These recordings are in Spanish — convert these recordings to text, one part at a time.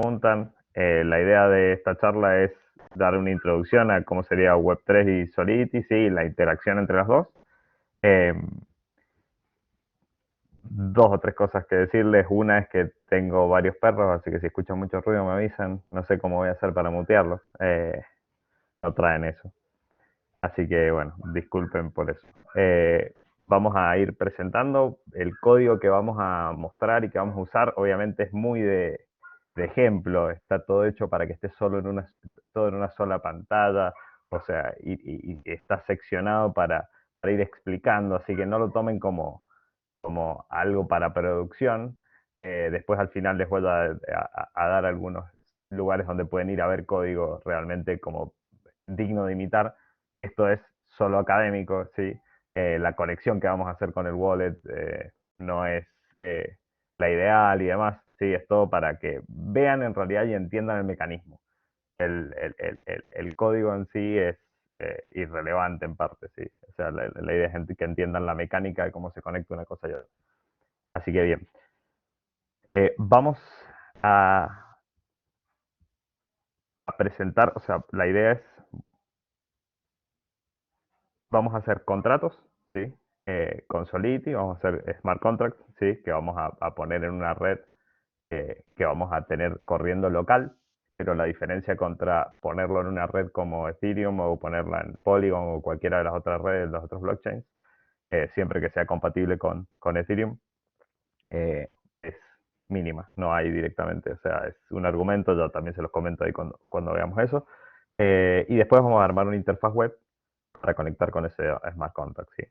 preguntan. La idea de esta charla es dar una introducción a cómo sería Web3 y Solidity, sí, la interacción entre las dos. Eh, Dos o tres cosas que decirles. Una es que tengo varios perros, así que si escuchan mucho ruido me avisan. No sé cómo voy a hacer para mutearlos. No traen eso. Así que bueno, disculpen por eso. Vamos a ir presentando el código que vamos a mostrar y que vamos a usar. Obviamente es muy de ejemplo, está todo hecho para que esté todo en una sola pantalla, o sea, y está seccionado para ir explicando, así que no lo tomen como algo para producción. Después al final les voy a dar algunos lugares donde pueden ir a ver código realmente como digno de imitar. Esto es solo académico, ¿sí? La conexión que vamos a hacer con el wallet no es eh, la ideal y demás, ¿sí? Es todo para que vean en realidad y entiendan el mecanismo. El código en sí es irrelevante en parte, ¿sí? O sea, la idea es que entiendan la mecánica de cómo se conecta una cosa y otra. Así que bien. Vamos a, a presentar, o sea, la idea es, vamos a hacer contratos, ¿sí? Con Solidity, vamos a hacer smart contracts, ¿sí? Que vamos a poner en una red que vamos a tener corriendo local, pero la diferencia contra ponerlo en una red como Ethereum o ponerla en Polygon o cualquiera de las otras redes, los otros blockchains, siempre que sea compatible con Ethereum, es mínima, no hay directamente, o sea, es un argumento, yo también se los comento ahí cuando veamos eso. Y después vamos a armar una interfaz web para conectar con ese smart contract, ¿sí?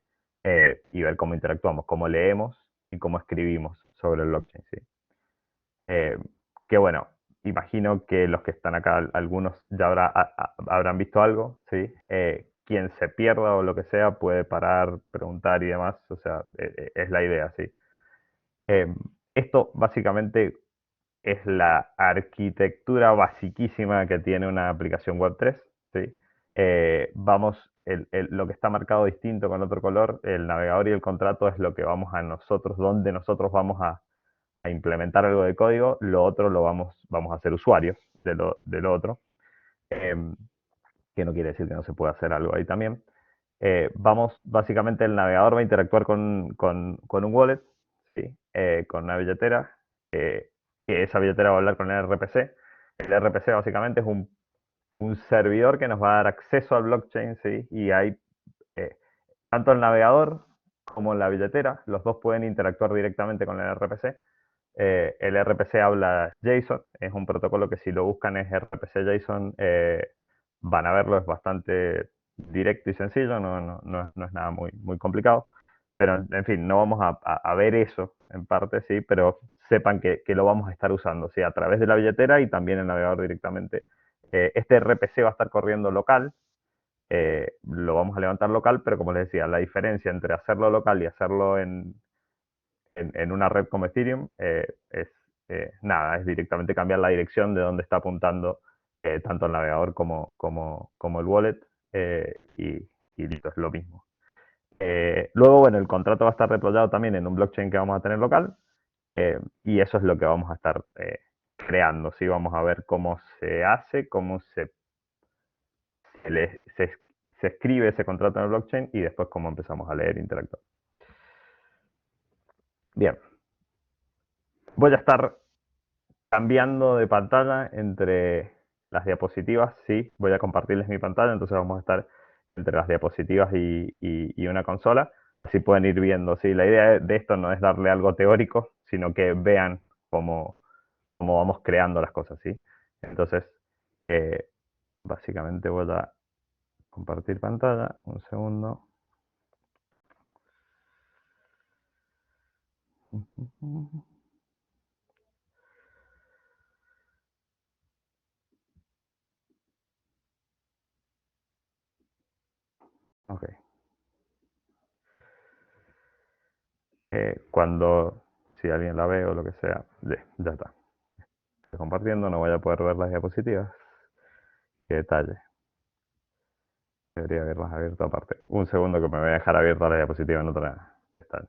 Y ver cómo interactuamos, cómo leemos y cómo escribimos sobre el blockchain, ¿sí? Eh, que bueno, imagino que los que están acá, algunos ya habrán visto algo, ¿sí? Quien se pierda o lo que sea puede parar, preguntar y demás, o sea, es la idea, ¿sí? Eh, Esto básicamente es la arquitectura basiquísima que tiene una aplicación Web3, ¿sí? Lo que está marcado distinto con otro color, el navegador y el contrato es lo que vamos a nosotros, donde nosotros vamos a implementar algo de código, lo otro vamos a ser usuarios de lo otro, eh, que no quiere decir que no se pueda hacer algo ahí también. Básicamente el navegador va a interactuar con un wallet, ¿sí? Con una billetera, que esa billetera va a hablar con el RPC. El RPC básicamente es un servidor que nos va a dar acceso al blockchain, ¿sí? Y hay eh, tanto el navegador como la billetera, los dos pueden interactuar directamente con el RPC. El RPC habla JSON, es un protocolo que si lo buscan es RPC JSON, van a verlo, es bastante directo y sencillo, no es nada muy complicado. Pero en fin, no vamos a ver eso en parte, sí, pero sepan que lo vamos a estar usando, sí, a través de la billetera y también el navegador directamente. Este RPC va a estar corriendo local, lo vamos a levantar local, pero como les decía, la diferencia entre hacerlo local y hacerlo en una red como Ethereum es nada, es directamente cambiar la dirección de donde está apuntando tanto el navegador como el wallet y listo, es lo mismo. Luego, bueno, el contrato va a estar deployado también en un blockchain que vamos a tener local y eso es lo que vamos a estar creando, ¿sí? Vamos a ver cómo se hace, cómo se, le- se- se escribe ese contrato en el blockchain y después cómo empezamos a leer e interactuar. Bien, voy a estar cambiando de pantalla entre las diapositivas, sí, voy a compartirles mi pantalla, entonces vamos a estar entre las diapositivas y una consola, así pueden ir viendo, sí, la idea de esto no es darle algo teórico, sino que vean cómo vamos creando las cosas, sí. Entonces, eh, básicamente voy a compartir pantalla, un segundo. Ok. Cuando, si alguien la ve o lo que sea, ya está. Estoy compartiendo, no voy a poder ver las diapositivas. Qué detalle. Debería haberlas abierto aparte. Un segundo que me voy a dejar abierta la diapositiva en otra pestaña.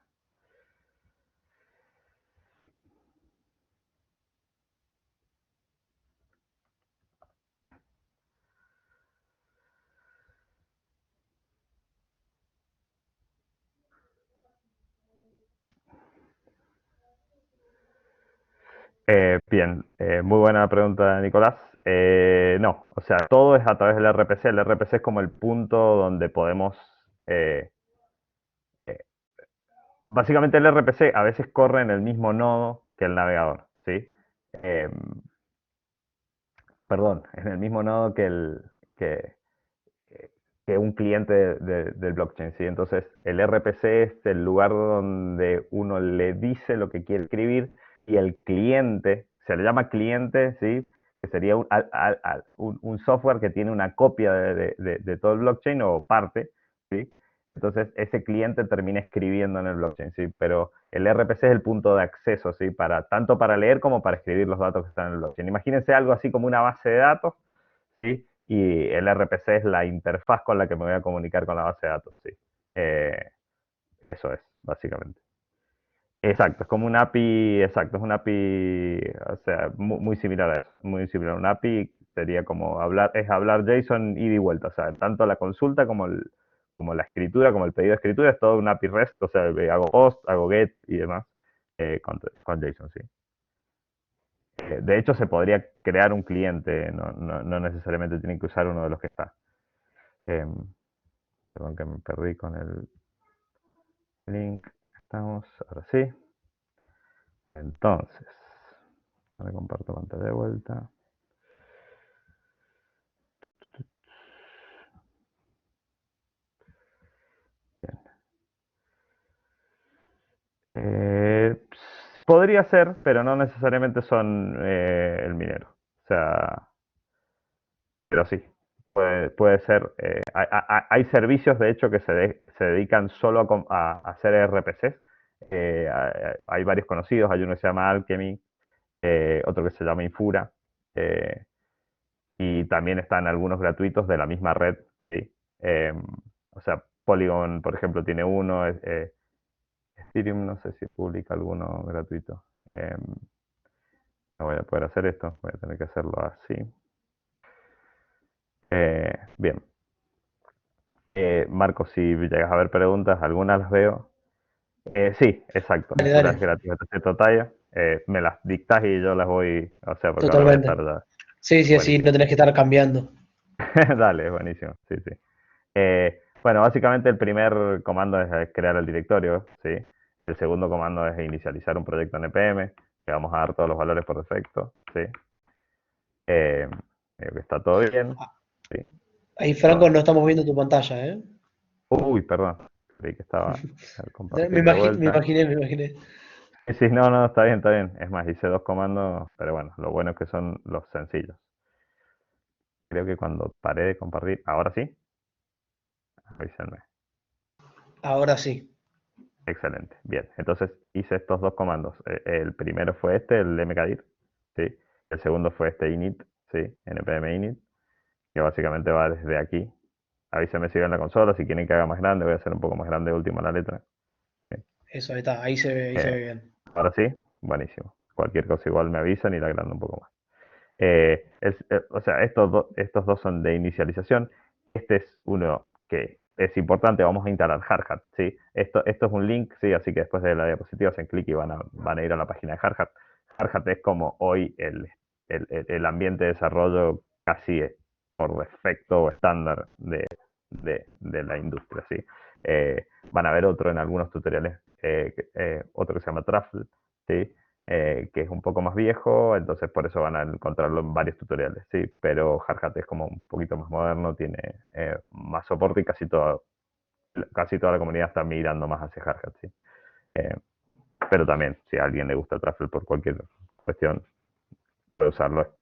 Bien, muy buena pregunta, Nicolás. No, o sea, todo es a través del RPC. El RPC es como el punto donde podemos... eh, eh, básicamente el RPC a veces corre en el mismo nodo que el navegador, ¿sí? Em, perdón, en el mismo nodo que, que un cliente del blockchain, ¿sí? Entonces, el RPC es el lugar donde uno le dice lo que quiere escribir y el cliente, se le llama cliente, ¿sí? Que sería un software que tiene una copia de todo el blockchain o parte, ¿sí? Entonces, ese cliente termina escribiendo en el blockchain, ¿sí? Pero el RPC es el punto de acceso, ¿sí? Tanto para leer como para escribir los datos que están en el blockchain. Imagínense algo así como una base de datos, ¿sí? Y el RPC es la interfaz con la que me voy a comunicar con la base de datos, ¿sí? Eh, eso es, básicamente. Exacto, es como un API, exacto, es un API, o sea, muy similar a eso, muy similar. Un API sería como hablar JSON ida y vuelta, o sea, tanto la consulta como la escritura, como el pedido de escritura, es todo un API REST, o sea, hago POST, hago GET y demás con JSON, sí. De hecho, se podría crear un cliente, no necesariamente tienen que usar uno de los que está. Em, Perdón que me perdí con el link. Estamos, ahora sí. Entonces, ahora comparto pantalla de vuelta. Bien. Podría ser, pero no necesariamente son el minero. O sea, pero sí, puede ser. Hay servicios, de hecho, que se dedican solo a hacer RPCs. Hay varios conocidos, hay uno que se llama Alchemy, otro que se llama Infura. eh, y también están algunos gratuitos de la misma red, ¿sí? Eh, o sea, Polygon, por ejemplo, tiene uno, Ethereum no sé si publica alguno gratuito. No voy a poder hacer esto, voy a tener que hacerlo así. Bien. Marco, si llegas a ver preguntas, algunas las veo. Sí, exacto. Dale, Infura es dale, gratis de cierto talla. Me las dictas y yo las voy, o sea, porque ahora voy a estar totalmente. ya. Sí, sí, así Buenísimo. no tenés que estar cambiando. Dale, buenísimo. Sí, sí. Bueno, básicamente el primer comando es crear el directorio, ¿sí? El segundo comando es inicializar un proyecto npm, que vamos a dar todos los valores por defecto, ¿sí? Veo que está todo bien, ¿sí? Ahí, Franco, Perdón. no estamos viendo tu pantalla, ¿eh? Uy, perdón. Creí que estaba al compartir de Me vuelta. imaginé, me imaginé. Sí, sí, no, no, está bien, está bien. Es más, hice dos comandos, pero bueno, lo bueno es que son los sencillos. Creo que cuando paré de compartir, ahora sí, avísenme. Ahora sí. Excelente, bien. Entonces hice estos dos comandos. El primero fue este, el mkdir, ¿sí? El segundo fue este init, ¿sí? npm init, que básicamente va desde aquí. Avísenme si ven la consola, si quieren que haga más grande, voy a hacer un poco más grande último la letra. ¿Sí? Eso, ahí está, ahí se Eh, ve bien. Ahora sí, buenísimo. Cualquier cosa igual me avisan y la agrando un poco más. O sea, estos dos son de inicialización. Este es uno que es importante, vamos a instalar Hardhat, ¿sí? Esto es un link, ¿sí? Así que después de la diapositiva hacen clic y van a ir a la página de Hardhat. Hardhat es como hoy el ambiente de desarrollo casi por defecto o estándar de la industria, ¿sí? Van a ver otro en algunos tutoriales, otro que se llama Truffle, ¿sí? Que es un poco más viejo, entonces por eso van a encontrarlo en varios tutoriales, sí, pero Hardhat es como un poquito más moderno, tiene más soporte y casi toda la comunidad está migrando más hacia Hardhat, sí. Eh, pero también, si a alguien le gusta Truffle por cualquier cuestión, puede usarlo,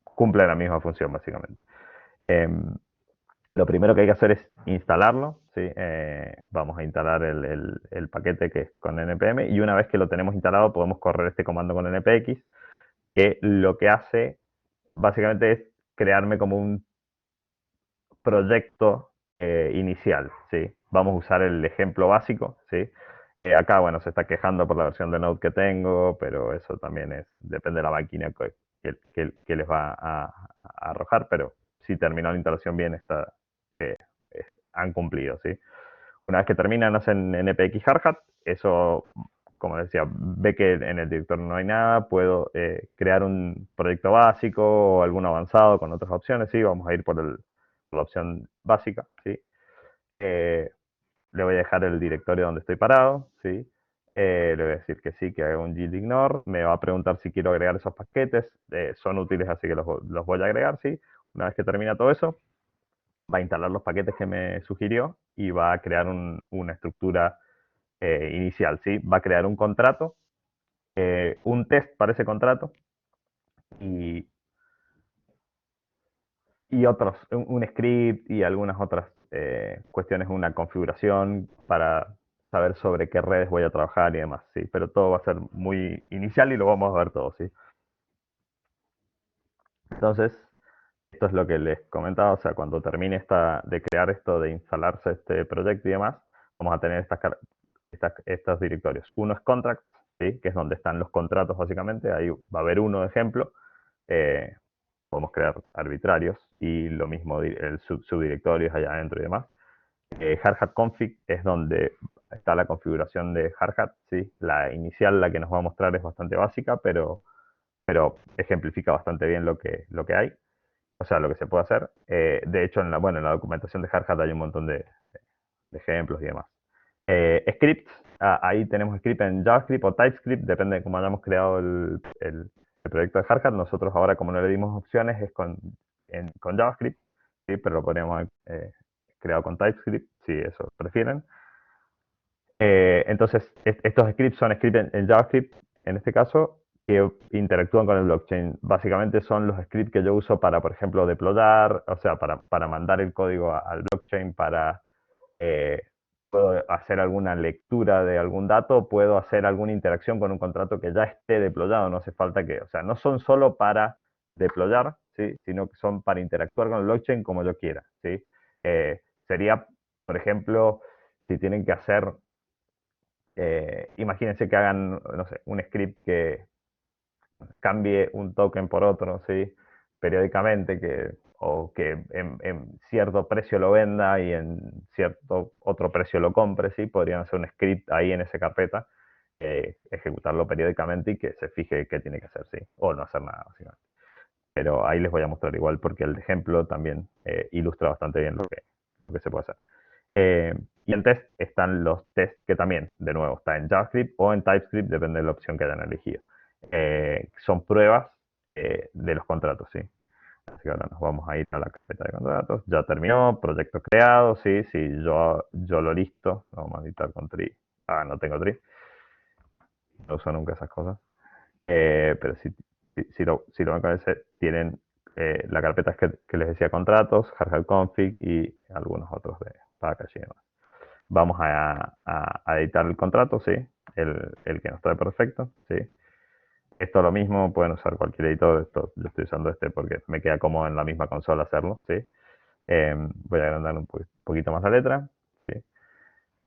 cumple la misma función básicamente. Eh, lo primero que hay que hacer es instalarlo, ¿sí? Vamos a instalar el paquete que es con npm y una vez que lo tenemos instalado podemos correr este comando con npx que lo que hace básicamente es crearme como un proyecto inicial, ¿sí? Vamos a usar el ejemplo básico, ¿sí? Acá, bueno, se está quejando por la versión de Node que tengo, pero eso también depende de la máquina que les va a arrojar, pero si terminó la instalación bien, han cumplido, ¿sí? Una vez que terminan, hacen npx hardhat, eso como decía, ve que en el directorio no hay nada, puedo crear un proyecto básico o alguno avanzado con otras opciones, ¿sí? Vamos a ir por la opción básica, ¿sí? Eh, Le voy a dejar el directorio donde estoy parado, ¿sí? Le voy a decir que sí, que haga un git ignore, me va a preguntar si quiero agregar esos paquetes, son útiles, así que los voy a agregar, ¿sí? Una vez que termina todo eso, va a instalar los paquetes que me sugirió y va a crear una estructura inicial, ¿sí? Va a crear un contrato, un test para ese contrato y, y otros, un script y algunas otras cuestiones, una configuración para saber sobre qué redes voy a trabajar y demás, ¿sí? Pero todo va a ser muy inicial y lo vamos a ver todo, ¿sí? Entonces, esto es lo que les comentaba, o sea, cuando termine de crear esto, de instalarse este proyecto y demás, vamos a tener estos directorios. Uno es contracts, ¿sí? Que es donde están los contratos básicamente, ahí va a haber uno de ejemplo, eh, podemos crear arbitrarios y lo mismo el subdirectorio es allá adentro y demás. Hardhat config es donde está la configuración de Hardhat, ¿sí? La inicial, la que nos va a mostrar es bastante básica, pero ejemplifica bastante bien lo que hay, o sea, lo que se puede hacer. De hecho, bueno, en la documentación de Hardhat hay un montón de ejemplos y demás. Scripts, ahí tenemos script en JavaScript o TypeScript, depende de cómo hayamos creado el proyecto de Hardhat. Nosotros ahora, como no le dimos opciones, es con JavaScript, ¿sí? Pero lo podríamos haber creado con TypeScript, si eso prefieren. Entonces, estos scripts son scripts en JavaScript, en este caso, que interactúan con el blockchain. Básicamente son los scripts que yo uso para, por ejemplo, deployar, o sea, para mandar el código al blockchain, para eh, puedo hacer alguna lectura de algún dato, puedo hacer alguna interacción con un contrato que ya esté deployado, no hace falta que, o sea, no son solo para deployar, ¿sí? Sino que son para interactuar con el blockchain como yo quiera, ¿sí? Sería, por ejemplo, si tienen que hacer, imagínense que hagan, no sé, un script que cambie un token por otro, ¿sí? Periódicamente, o que en cierto precio lo venda y en cierto otro precio lo compre, ¿sí? Podrían hacer un script ahí en esa carpeta, ejecutarlo periódicamente y que se fije qué tiene que hacer, ¿sí? O no hacer nada, básicamente. Pero ahí les voy a mostrar igual porque el ejemplo también ilustra bastante bien lo que se puede hacer. Y en test están los tests que también, de nuevo, está en JavaScript o en TypeScript, depende de la opción que hayan elegido. Son pruebas de los contratos, ¿sí? Así que ahora nos vamos a ir a la carpeta de contratos. Ya terminó, proyecto creado, sí, sí, yo lo listo. Vamos a editar con tree. Ah, no tengo tree. No uso nunca esas cosas. Pero si lo ven con ese, tienen la carpeta que les decía contratos, hardware config y algunos otros de package y demás. Vamos a editar el contrato, sí, el que nos trae perfecto, sí. Esto es lo mismo, pueden usar cualquier editor, yo estoy usando este porque me queda cómodo en la misma consola hacerlo, sí. Voy a agrandar un poquito más la letra, sí.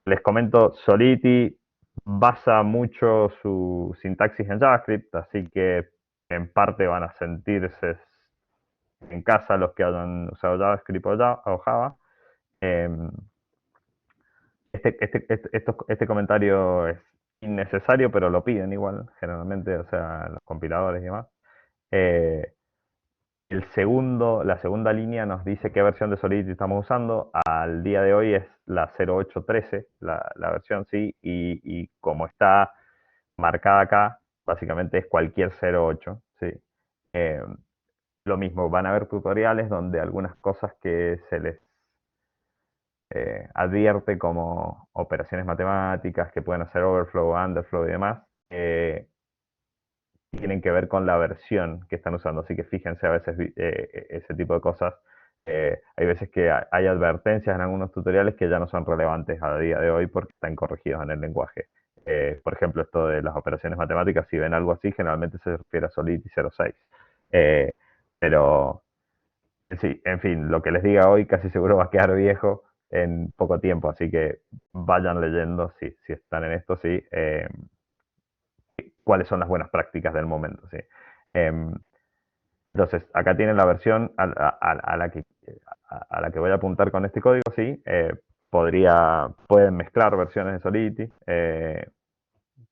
Les comento, Solidity basa mucho su sintaxis en JavaScript, así que en parte van a sentirse en casa los que hayan usado JavaScript o Java. Em, este comentario es innecesario, pero lo piden igual, generalmente, o sea, los compiladores y demás. Eh, la segunda línea nos dice qué versión de Solidity estamos usando. Al día de hoy es la 0813, la versión, sí, y como está marcada acá, básicamente es cualquier 08, sí. Eh, lo mismo, van a haber tutoriales donde algunas cosas que se les advierte como operaciones matemáticas que pueden hacer overflow, underflow y demás, tienen que ver con la versión que están usando. Así que fíjense a veces ese tipo de cosas. Hay veces que hay advertencias en algunos tutoriales que ya no son relevantes a día de hoy porque están corregidos en el lenguaje. Por ejemplo, esto de las operaciones matemáticas, si ven algo así, generalmente se refiere a Solidity 06. Eh, pero sí, en fin, lo que les diga hoy casi seguro va a quedar viejo en poco tiempo, así que vayan leyendo, si están en esto, sí, cuáles son las buenas prácticas del momento, sí. Em, entonces, acá tienen la versión a la que voy a apuntar con este código, sí. Pueden mezclar versiones de Solidity,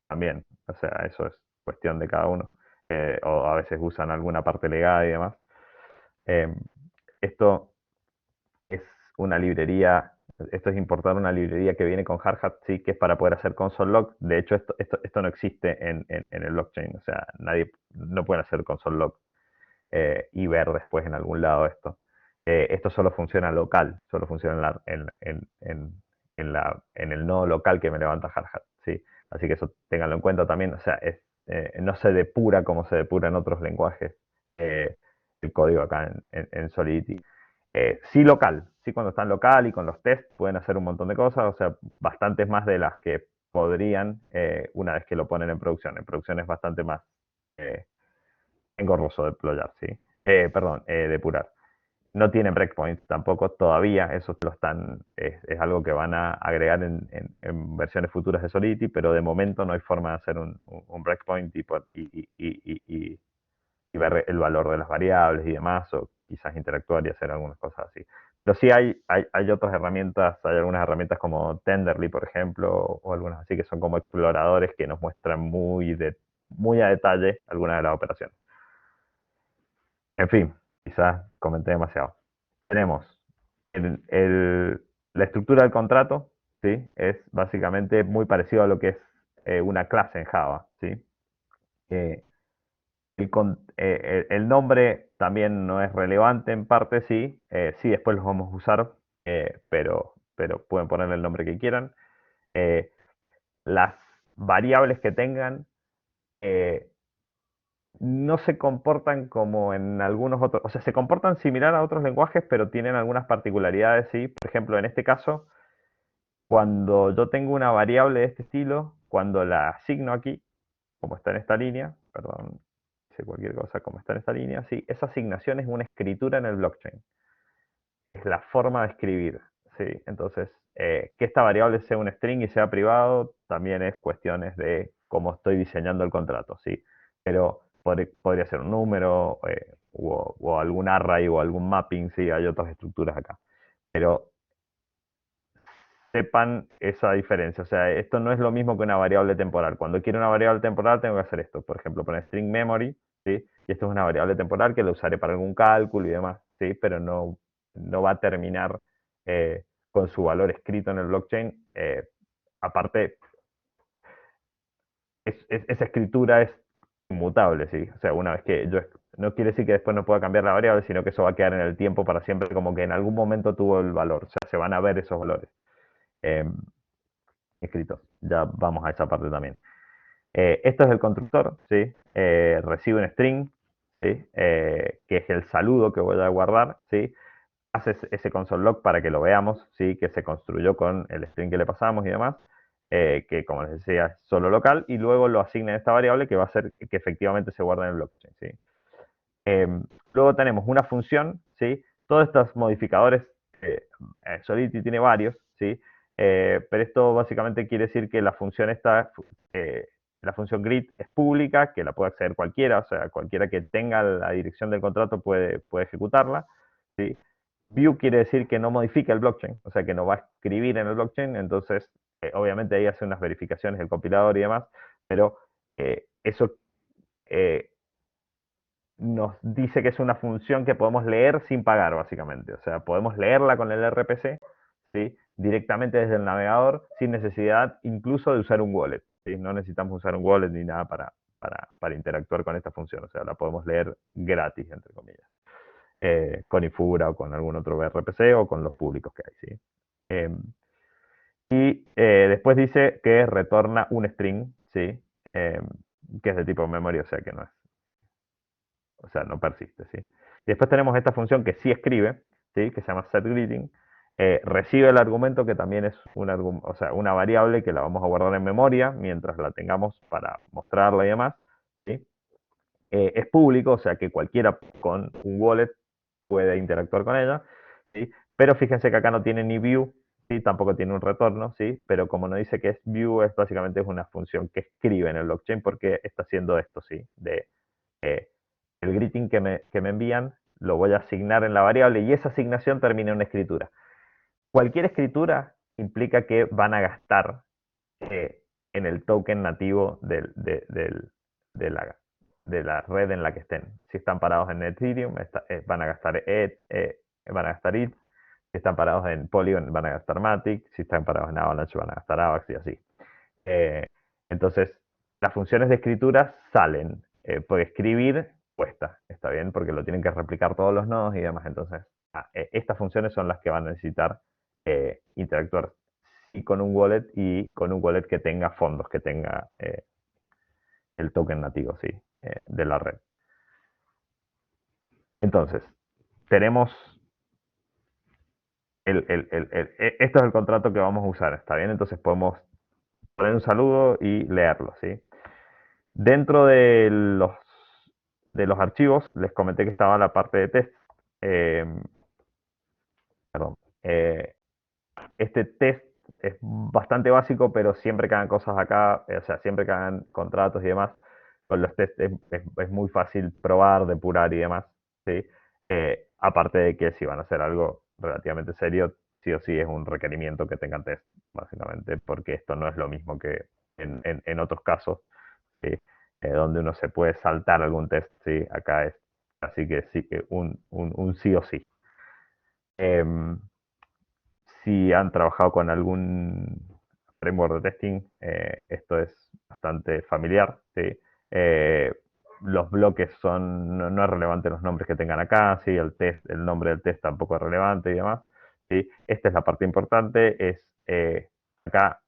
también. O sea, eso es cuestión de cada uno. O a veces usan alguna parte legada y demás. Eh, esto es una librería, esto es importar una librería que viene con Hardhat, sí, que es para poder hacer console log. De hecho, esto no existe en el blockchain. O sea, nadie, no puede hacer console log y ver después en algún lado esto. Esto solo funciona local, solo funciona en el nodo local que me levanta Hardhat, ¿sí? Así que eso ténganlo en cuenta también. O sea, no se depura como se depura en otros lenguajes eh, el código acá en Solidity. Sí local, sí cuando están local y con los tests pueden hacer un montón de cosas, o sea, bastantes más de las que podrían una vez que lo ponen en producción. En producción es bastante más eh, engorroso deployar, ¿sí? Perdón, depurar. No tienen breakpoint tampoco todavía, eso lo están, es algo que van a agregar en versiones futuras de Solidity, pero de momento no hay forma de hacer un breakpoint y ver el valor de las variables y demás, o quizás interactuar y hacer algunas cosas así. Pero sí hay otras herramientas, hay algunas herramientas como Tenderly, por ejemplo, o algunas así que son como exploradores que nos muestran muy a detalle algunas de las operaciones. En fin, quizás comenté demasiado. Tenemos el- el- la estructura del contrato, ¿sí? Es básicamente muy parecido a lo que es una clase en Java, ¿sí? Eh, el nombre también no es relevante en parte, sí. Sí, después los vamos a usar, pero pueden ponerle el nombre que quieran. Eh, las variables que tengan eh, no se comportan como en algunos otros, o sea, se comportan similar a otros lenguajes, pero tienen algunas particularidades, ¿sí? Por ejemplo, en este caso, cuando yo tengo una variable de este estilo, cuando la asigno aquí, como está en esta línea, perdón, hice cualquier cosa como está en esta línea, sí, esa asignación es una escritura en el blockchain. Es la forma de escribir, ¿sí? Entonces, que esta variable sea un string y sea privado, también es cuestiones de cómo estoy diseñando el contrato, ¿sí? Pero podría ser un número, o algún array o algún mapping, sí, hay otras estructuras acá. Pero sepan esa diferencia. O sea, esto no es lo mismo que una variable temporal. Cuando quiero una variable temporal tengo que hacer esto. Por ejemplo, poner string memory, ¿sí? Y esto es una variable temporal que la usaré para algún cálculo y demás, ¿sí? Pero no va a terminar con su valor escrito en el blockchain. Aparte, esa escritura es inmutable, ¿sí? O sea, una vez que yo... No quiere decir que después no pueda cambiar la variable, sino que eso va a quedar en el tiempo para siempre, como que en algún momento tuvo el valor. O sea, se van a ver esos valores. Eh, escritos. Ya vamos a esa parte también. Esto es el constructor, ¿sí? Recibe un string, ¿sí? Que es el saludo que voy a guardar, ¿sí? Hace ese console log para que lo veamos, ¿sí? Que se construyó con el string que le pasamos y demás, que como les decía es solo local, y luego lo asigna a esta variable que va a hacer que efectivamente se guarde en el blockchain, ¿sí? Eh, luego tenemos una función, ¿sí? Todos estos modificadores, Solidity tiene varios, ¿sí? Pero esto básicamente quiere decir que eh, la función grid es pública, que la puede acceder cualquiera, o sea, cualquiera que tenga la dirección del contrato puede ejecutarla, ¿sí? View quiere decir que no modifica el blockchain, o sea, que no va a escribir en el blockchain, entonces, obviamente ahí hace unas verificaciones del compilador y demás, pero eso eh, nos dice que es una función que podemos leer sin pagar, básicamente. O sea, podemos leerla con el RPC, ¿sí? Directamente desde el navegador, sin necesidad incluso de usar un wallet, ¿sí? No necesitamos usar un wallet ni nada para interactuar con esta función. O sea, la podemos leer gratis, entre comillas. Con Infura o con algún otro RPC o con los públicos que hay, ¿sí? Eh, después dice que retorna un string, ¿sí? Eh, que es de tipo memory, o sea que no es, o sea, no persiste, ¿sí? Y después tenemos esta función que sí escribe, ¿sí? Que se llama setGreeting, recibe el argumento que también es o sea, una variable que la vamos a guardar en memoria mientras la tengamos para mostrarla y demás, ¿sí? Es público, o sea que cualquiera con un wallet puede interactuar con ella, ¿sí? Pero fíjense que acá no tiene ni view, ¿sí? Tampoco tiene un retorno, ¿sí? Pero como no dice que es view, es básicamente es una función que escribe en el blockchain porque está haciendo esto, ¿sí? Eh, el greeting que me envían lo voy a asignar en la variable y esa asignación termina en una escritura. Cualquier escritura implica que van a gastar en el token nativo de, la, de la red en la que estén. Si están parados en Ethereum, van a gastar van a gastar ETH. Si están parados en Polygon, van a gastar Matic. Si están parados en Avalanche, van a gastar AVAX y así. Eh, entonces, las funciones de escritura salen. Porque escribir cuesta, está bien, porque lo tienen que replicar todos los nodos y demás. Entonces, estas funciones son las que van a necesitar interactuar y con un wallet y con un wallet que tenga fondos, que tenga el token nativo, sí, de la red. Entonces, tenemos esto es el contrato que vamos a usar, ¿está bien? Entonces podemos poner un saludo y leerlo, ¿sí? Dentro de los archivos, les comenté que estaba la parte de test. Eh, perdón. Este test es bastante básico, pero siempre que hagan cosas acá, o sea, siempre que hagan contratos y demás, con los tests es muy fácil probar, depurar y demás, ¿sí? Aparte de que si van a hacer algo relativamente serio, sí o sí es un requerimiento que tengan test, básicamente, porque esto no es lo mismo que en otros casos, ¿sí? Donde uno se puede saltar algún test, ¿sí? Acá es así que sí que un sí o sí. Em, si han trabajado con algún framework de testing, esto es bastante familiar, ¿sí? Eh, los bloques no es relevante los nombres que tengan acá, ¿sí? El nombre del test tampoco es relevante y demás, ¿sí? Esta es la parte importante, acá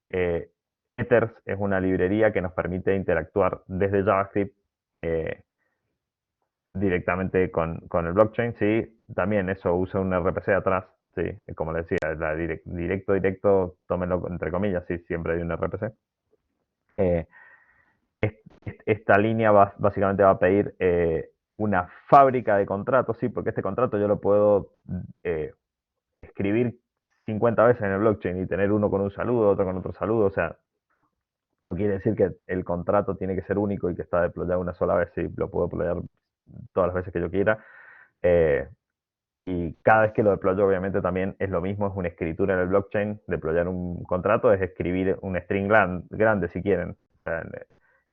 eh, Ethers es una librería que nos permite interactuar desde JavaScript directamente con el blockchain, sí, también eso usa un RPC atrás, sí, como le decía, directo, tómenlo entre comillas, sí, siempre hay un RPC. Eh, esta línea básicamente va a pedir una fábrica de contratos, sí, porque este contrato yo lo puedo eh, escribir 50 veces en el blockchain y tener uno con un saludo, otro con otro saludo, o sea, no quiere decir que el contrato tiene que ser único y que está deployado una sola vez, sí, lo puedo deployar todas las veces que yo quiera. Eh, Y cada vez que lo deployo, obviamente también es lo mismo, es una escritura en el blockchain. Deployar un contrato es escribir un string grande, si quieren. O sea,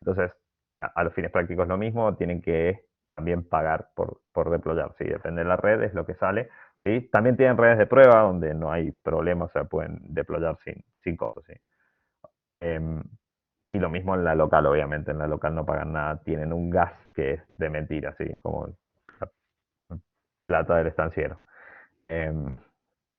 entonces, a los fines prácticos lo mismo, tienen que también pagar por deployar. ¿Sí? Depende de la red, es lo que sale. ¿Sí? También tienen redes de prueba donde no hay problema, o sea, pueden deployar sin costos. ¿Sí? Em, y lo mismo en la local, obviamente. En la local no pagan nada, tienen un gas que es de mentira, ¿sí? Como la plata del estanciero. Em,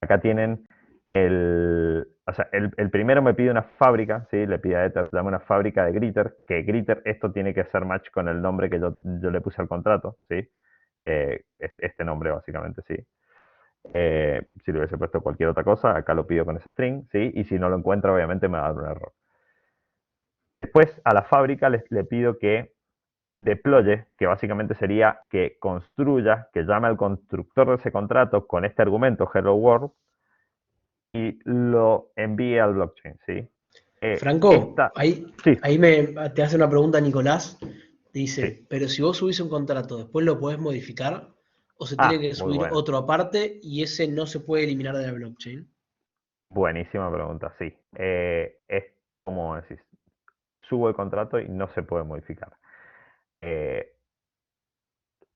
Acá tienen o sea, el primero me pide una fábrica, ¿sí? Le pide a Ether, dame una fábrica de Gritter, que Gritter, esto tiene que hacer match con el nombre que yo le puse al contrato, ¿sí? Este nombre básicamente, ¿sí? Si le hubiese puesto cualquier otra cosa, acá lo pido con ese string, ¿sí? Y si no lo encuentra, obviamente me va a dar un error. Después a la fábrica le pido que deploye, que básicamente sería que construya, que llame al constructor de ese contrato con este argumento hello world, y lo envíe al blockchain, ¿sí? Franco, Sí, te hace una pregunta Nicolás. sí. Dice, pero si vos subís un contrato, ¿después lo podés modificar? ¿O se tiene que Muy subir buena. otro aparte y ese no se puede eliminar de la blockchain? Buenísima pregunta, sí. Es como decís, subo el contrato y no se puede modificar. Eh,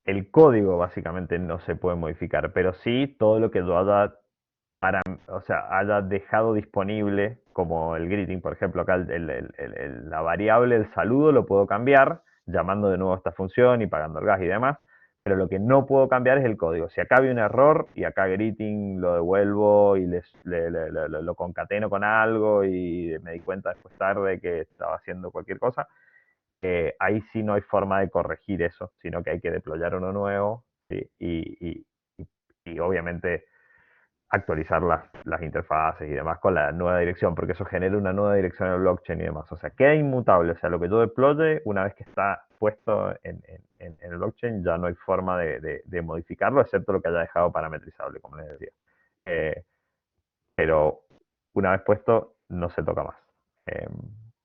el código básicamente no se puede modificar, pero sí todo lo que yo o sea, haya dejado disponible, como el greeting, por ejemplo, acá la variable, el saludo, lo puedo cambiar llamando de nuevo a esta función y pagando el gas y demás, pero lo que no puedo cambiar es el código. Si acá había un error y acá greeting lo devuelvo y lo concateno con algo y me di cuenta después tarde que estaba haciendo cualquier cosa, ahí sí no hay forma de corregir eso, sino que hay que deployar uno nuevo, ¿sí? Y obviamente actualizar las interfaces y demás con la nueva dirección, porque eso genera una nueva dirección en el blockchain y demás. O sea, queda inmutable. O sea, lo que yo deploye, una vez que está puesto en el blockchain, ya no hay forma de modificarlo, excepto lo que haya dejado parametrizable, como les decía. Eh, pero una vez puesto, no se toca más. Eh,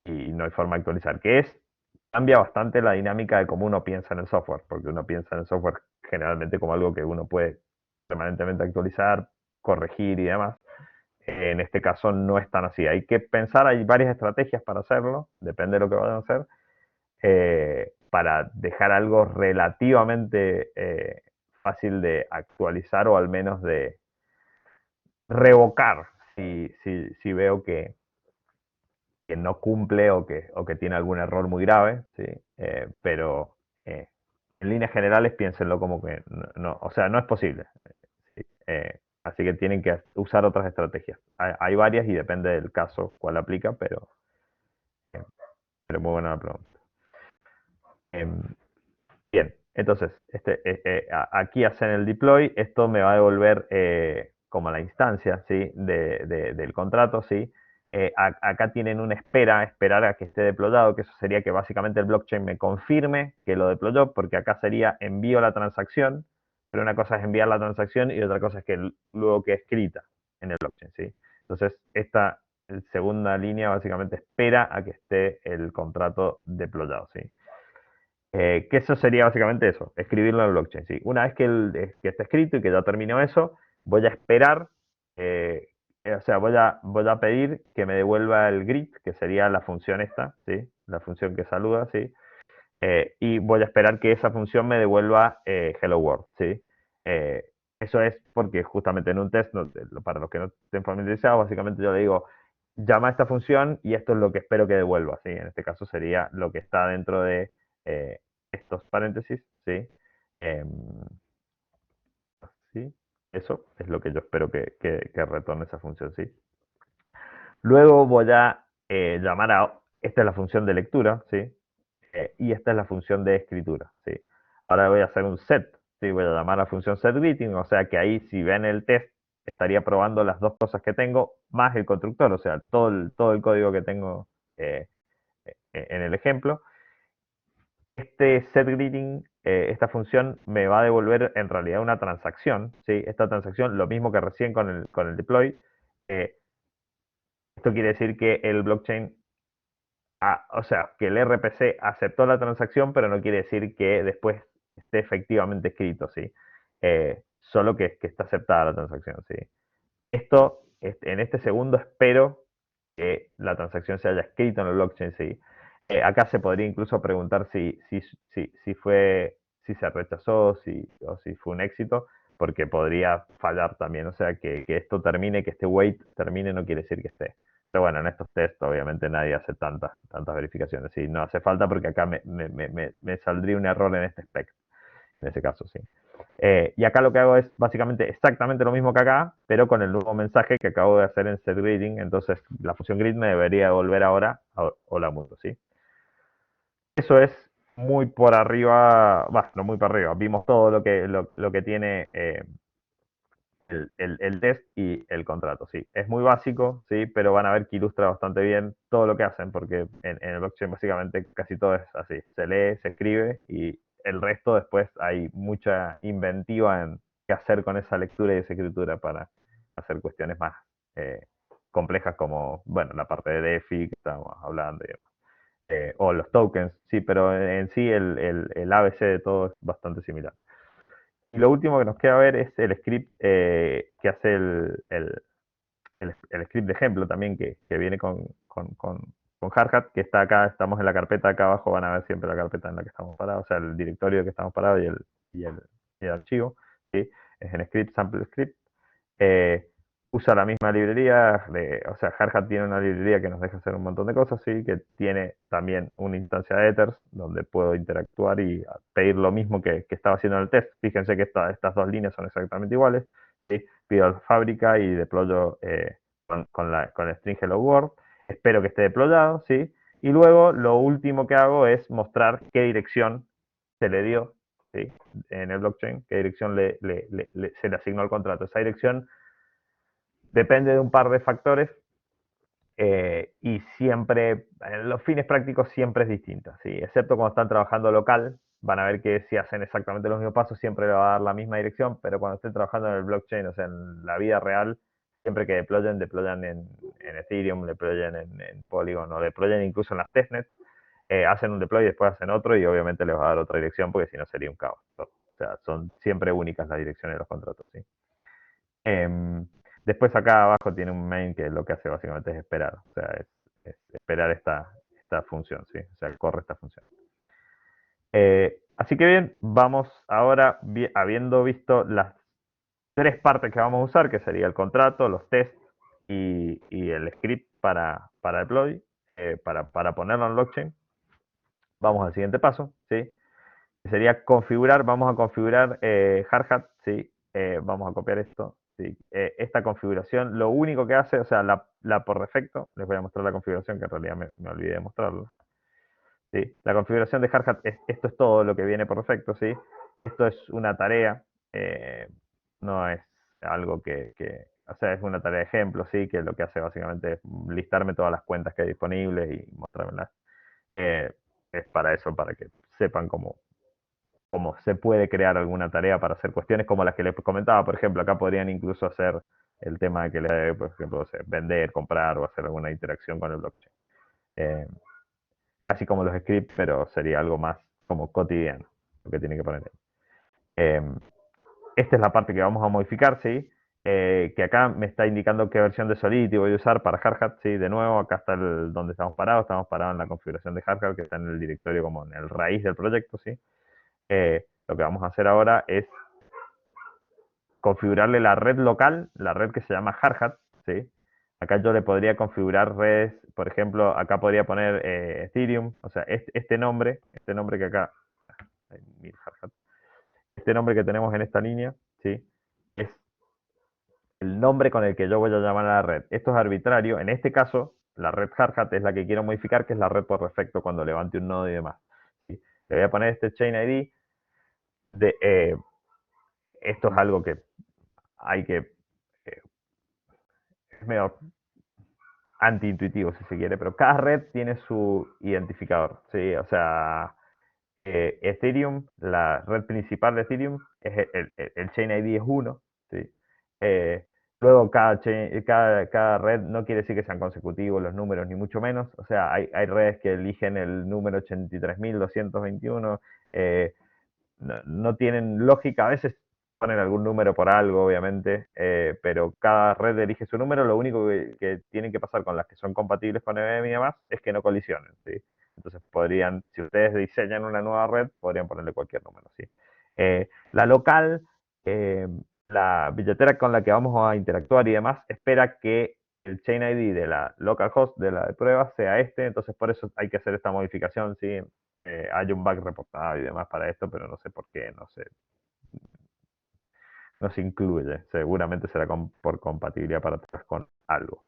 y no hay forma de actualizar. Cambia bastante la dinámica de cómo uno piensa en el software, porque uno piensa en el software generalmente como algo que uno puede permanentemente actualizar, corregir y demás. En este caso no es tan así. Hay que pensar, hay varias estrategias para hacerlo, depende de lo que vayan a hacer, para dejar algo relativamente fácil de actualizar o al menos de revocar si veo que no cumple o que tiene algún error muy grave, ¿sí? Pero eh, en líneas generales piénsenlo como que no, o sea, no es posible. ¿Sí? Así que tienen que usar otras estrategias. Hay varias y depende del caso cuál aplica, eh, pero muy buena la pregunta. Em, Bien, entonces, aquí hacen el deploy, esto me va a devolver como la instancia, ¿sí? Del contrato, ¿sí? Acá tienen una esperar a que esté deployado, que eso sería que básicamente el blockchain me confirme que lo deployó, porque acá sería envío la transacción, pero una cosa es enviar la transacción y otra cosa es que luego que escrita en el blockchain, ¿sí? Entonces, esta segunda línea básicamente espera a que esté el contrato deployado, ¿sí? Que eso sería básicamente eso, escribirlo en el blockchain. ¿Sí? Una vez que esté escrito y que ya terminó eso, voy a esperar, eh, o sea, voy a pedir que me devuelva el greet, que sería la función esta, ¿sí? La función que saluda, ¿sí? Y voy a esperar que esa función me devuelva hello world, ¿sí? Eh, Eso es porque justamente en un test, para los que no estén familiarizados, básicamente yo le digo, llama a esta función y esto es lo que espero que devuelva, ¿sí? En este caso sería lo que está dentro de eh, estos paréntesis, ¿sí? Em, ¿Sí? Eso es lo que yo espero que retorne esa función, ¿sí? Luego voy a llamar a, esta es la función de lectura, ¿sí? Y esta es la función de escritura, ¿sí? Ahora voy a hacer un set, ¿sí? Voy a llamar a la función setGreeting, o sea que ahí si ven el test, estaría probando las dos cosas que tengo, más el constructor, o sea, todo el código que tengo eh, en el ejemplo. Este setGreeting, esta función me va a devolver en realidad una transacción, ¿sí? Esta transacción, lo mismo que recién con el deploy, eh, esto quiere decir que el blockchain o sea, que el RPC aceptó la transacción, pero no quiere decir que después esté efectivamente escrito, ¿sí? Solo que está aceptada la transacción, ¿sí? Esto, en este segundo espero que la transacción se haya escrito en el blockchain, ¿sí? Acá se podría incluso preguntar si fue, si se rechazó, o si fue un éxito, porque podría fallar también. O sea, que esto termine, que este wait termine, no quiere decir que esté. Pero bueno, en estos tests obviamente nadie hace tantas verificaciones. Sí, no hace falta porque acá me saldría un error en este spec, en ese caso, sí. Y acá lo que hago es básicamente exactamente lo mismo que acá, pero con el nuevo mensaje que acabo de hacer en setGreeting. Entonces la función grid me debería devolver ahora hola mundo, ¿sí? Eso es muy por arriba, no muy por arriba. Vimos todo lo que tiene el test y el contrato, sí. Es muy básico, sí, pero van a ver que ilustra bastante bien todo lo que hacen, porque en el blockchain básicamente casi todo es así. Se lee, se escribe y el resto después hay mucha inventiva en qué hacer con esa lectura y esa escritura para hacer cuestiones más eh, complejas como, bueno, la parte de DeFi que estamos hablando, o los tokens, sí, pero en sí el ABC de todo es bastante similar. Y lo último que nos queda ver es el script que hace el script de ejemplo también que viene con Hardhat, que está acá, estamos en la carpeta acá abajo, van a ver siempre la carpeta en la que estamos parados, o sea, el directorio que estamos parados y el, y el archivo, ¿sí? Es en script, sample script. Eh, Usa la misma librería, o sea, Hardhat tiene una librería que nos deja hacer un montón de cosas, ¿sí? Que tiene también una instancia de Ethers donde puedo interactuar y pedir lo mismo que estaba haciendo en el test. Fíjense que estas dos líneas son exactamente iguales, ¿sí? Pido la fábrica y deployo con el string hello world. Espero que esté deployado, ¿sí? Y luego lo último que hago es mostrar qué dirección se le dio, ¿sí? En el blockchain, qué dirección se le asignó al contrato. Esa dirección depende de un par de factores y siempre, en los fines prácticos siempre es distinta, ¿sí? Excepto cuando están trabajando local, van a ver que si hacen exactamente los mismos pasos siempre le va a dar la misma dirección, pero cuando estén trabajando en el blockchain, o sea, en la vida real, siempre que deployan en Ethereum, deployan en Polygon o deployan incluso en las testnets, hacen un deploy y después hacen otro y obviamente les va a dar otra dirección porque si no sería un caos. O sea, son siempre únicas las direcciones de los contratos, ¿sí? Eh, Después acá abajo tiene un main que lo que hace básicamente es esperar. O sea, es esperar esta función, ¿sí? O sea, corre esta función. Así que bien, vamos ahora, habiendo visto las tres partes que vamos a usar, que sería el contrato, los tests y el script para deploy, para ponerlo en blockchain, vamos al siguiente paso, ¿sí? Que sería configurar, vamos a configurar Hardhat, ¿sí? Vamos a copiar esto, ¿sí? Esta configuración, lo único que hace, o sea, la por defecto, les voy a mostrar la configuración, que en realidad me olvidé de mostrarla. ¿Sí? La configuración de Hardhat, esto es todo lo que viene por defecto, ¿sí? Esto es una tarea, no es algo o sea, es una tarea de ejemplo, ¿sí? Que lo que hace básicamente es listarme todas las cuentas que hay disponibles y mostrármelas. Es para eso, para que sepan cómo se puede crear alguna tarea para hacer cuestiones como las que les comentaba. Por ejemplo, acá podrían incluso hacer el tema de que, por ejemplo, vender, comprar o hacer alguna interacción con el blockchain. Eh, Así como los scripts, pero sería algo más como cotidiano, lo que tiene que poner. Esta es la parte que vamos a modificar, ¿sí? Que acá me está indicando qué versión de Solidity voy a usar para Hardhat, ¿sí? De nuevo, acá está donde estamos parados en la configuración de Hardhat, que está en el directorio como en el raíz del proyecto, ¿sí? Lo que vamos a hacer ahora es configurarle la red local, la red que se llama Hardhat, ¿sí? Acá yo le podría configurar redes, por ejemplo, acá podría poner Ethereum, o sea, este nombre que acá, este nombre que tenemos en esta línea, ¿sí? Es el nombre con el que yo voy a llamar a la red. Esto es arbitrario, en este caso, la red Hardhat es la que quiero modificar, que es la red por defecto cuando levante un nodo y demás. ¿Sí? Le voy a poner este chain ID, esto es algo que hay que, es medio antiintuitivo si se quiere, pero cada red tiene su identificador, ¿sí? O sea, Ethereum, la red principal de Ethereum, es el Chain ID es 1, ¿sí? Eh, Luego cada red no quiere decir que sean consecutivos los números, ni mucho menos. O sea, hay redes que eligen el número 83.221, no tienen lógica, a veces ponen algún número por algo, obviamente, pero cada red elige su número, lo único que tienen que pasar con las que son compatibles con EVM y demás es que no colisionen, ¿sí? Entonces podrían, si ustedes diseñan una nueva red, podrían ponerle cualquier número, ¿sí? La local, eh, la billetera con la que vamos a interactuar y demás, espera que el chain ID de la localhost de la de prueba sea este, entonces por eso hay que hacer esta modificación, ¿sí? Hay un bug reportado y demás para esto, pero no sé por qué, no se incluye. Seguramente será por compatibilidad para atrás con algo.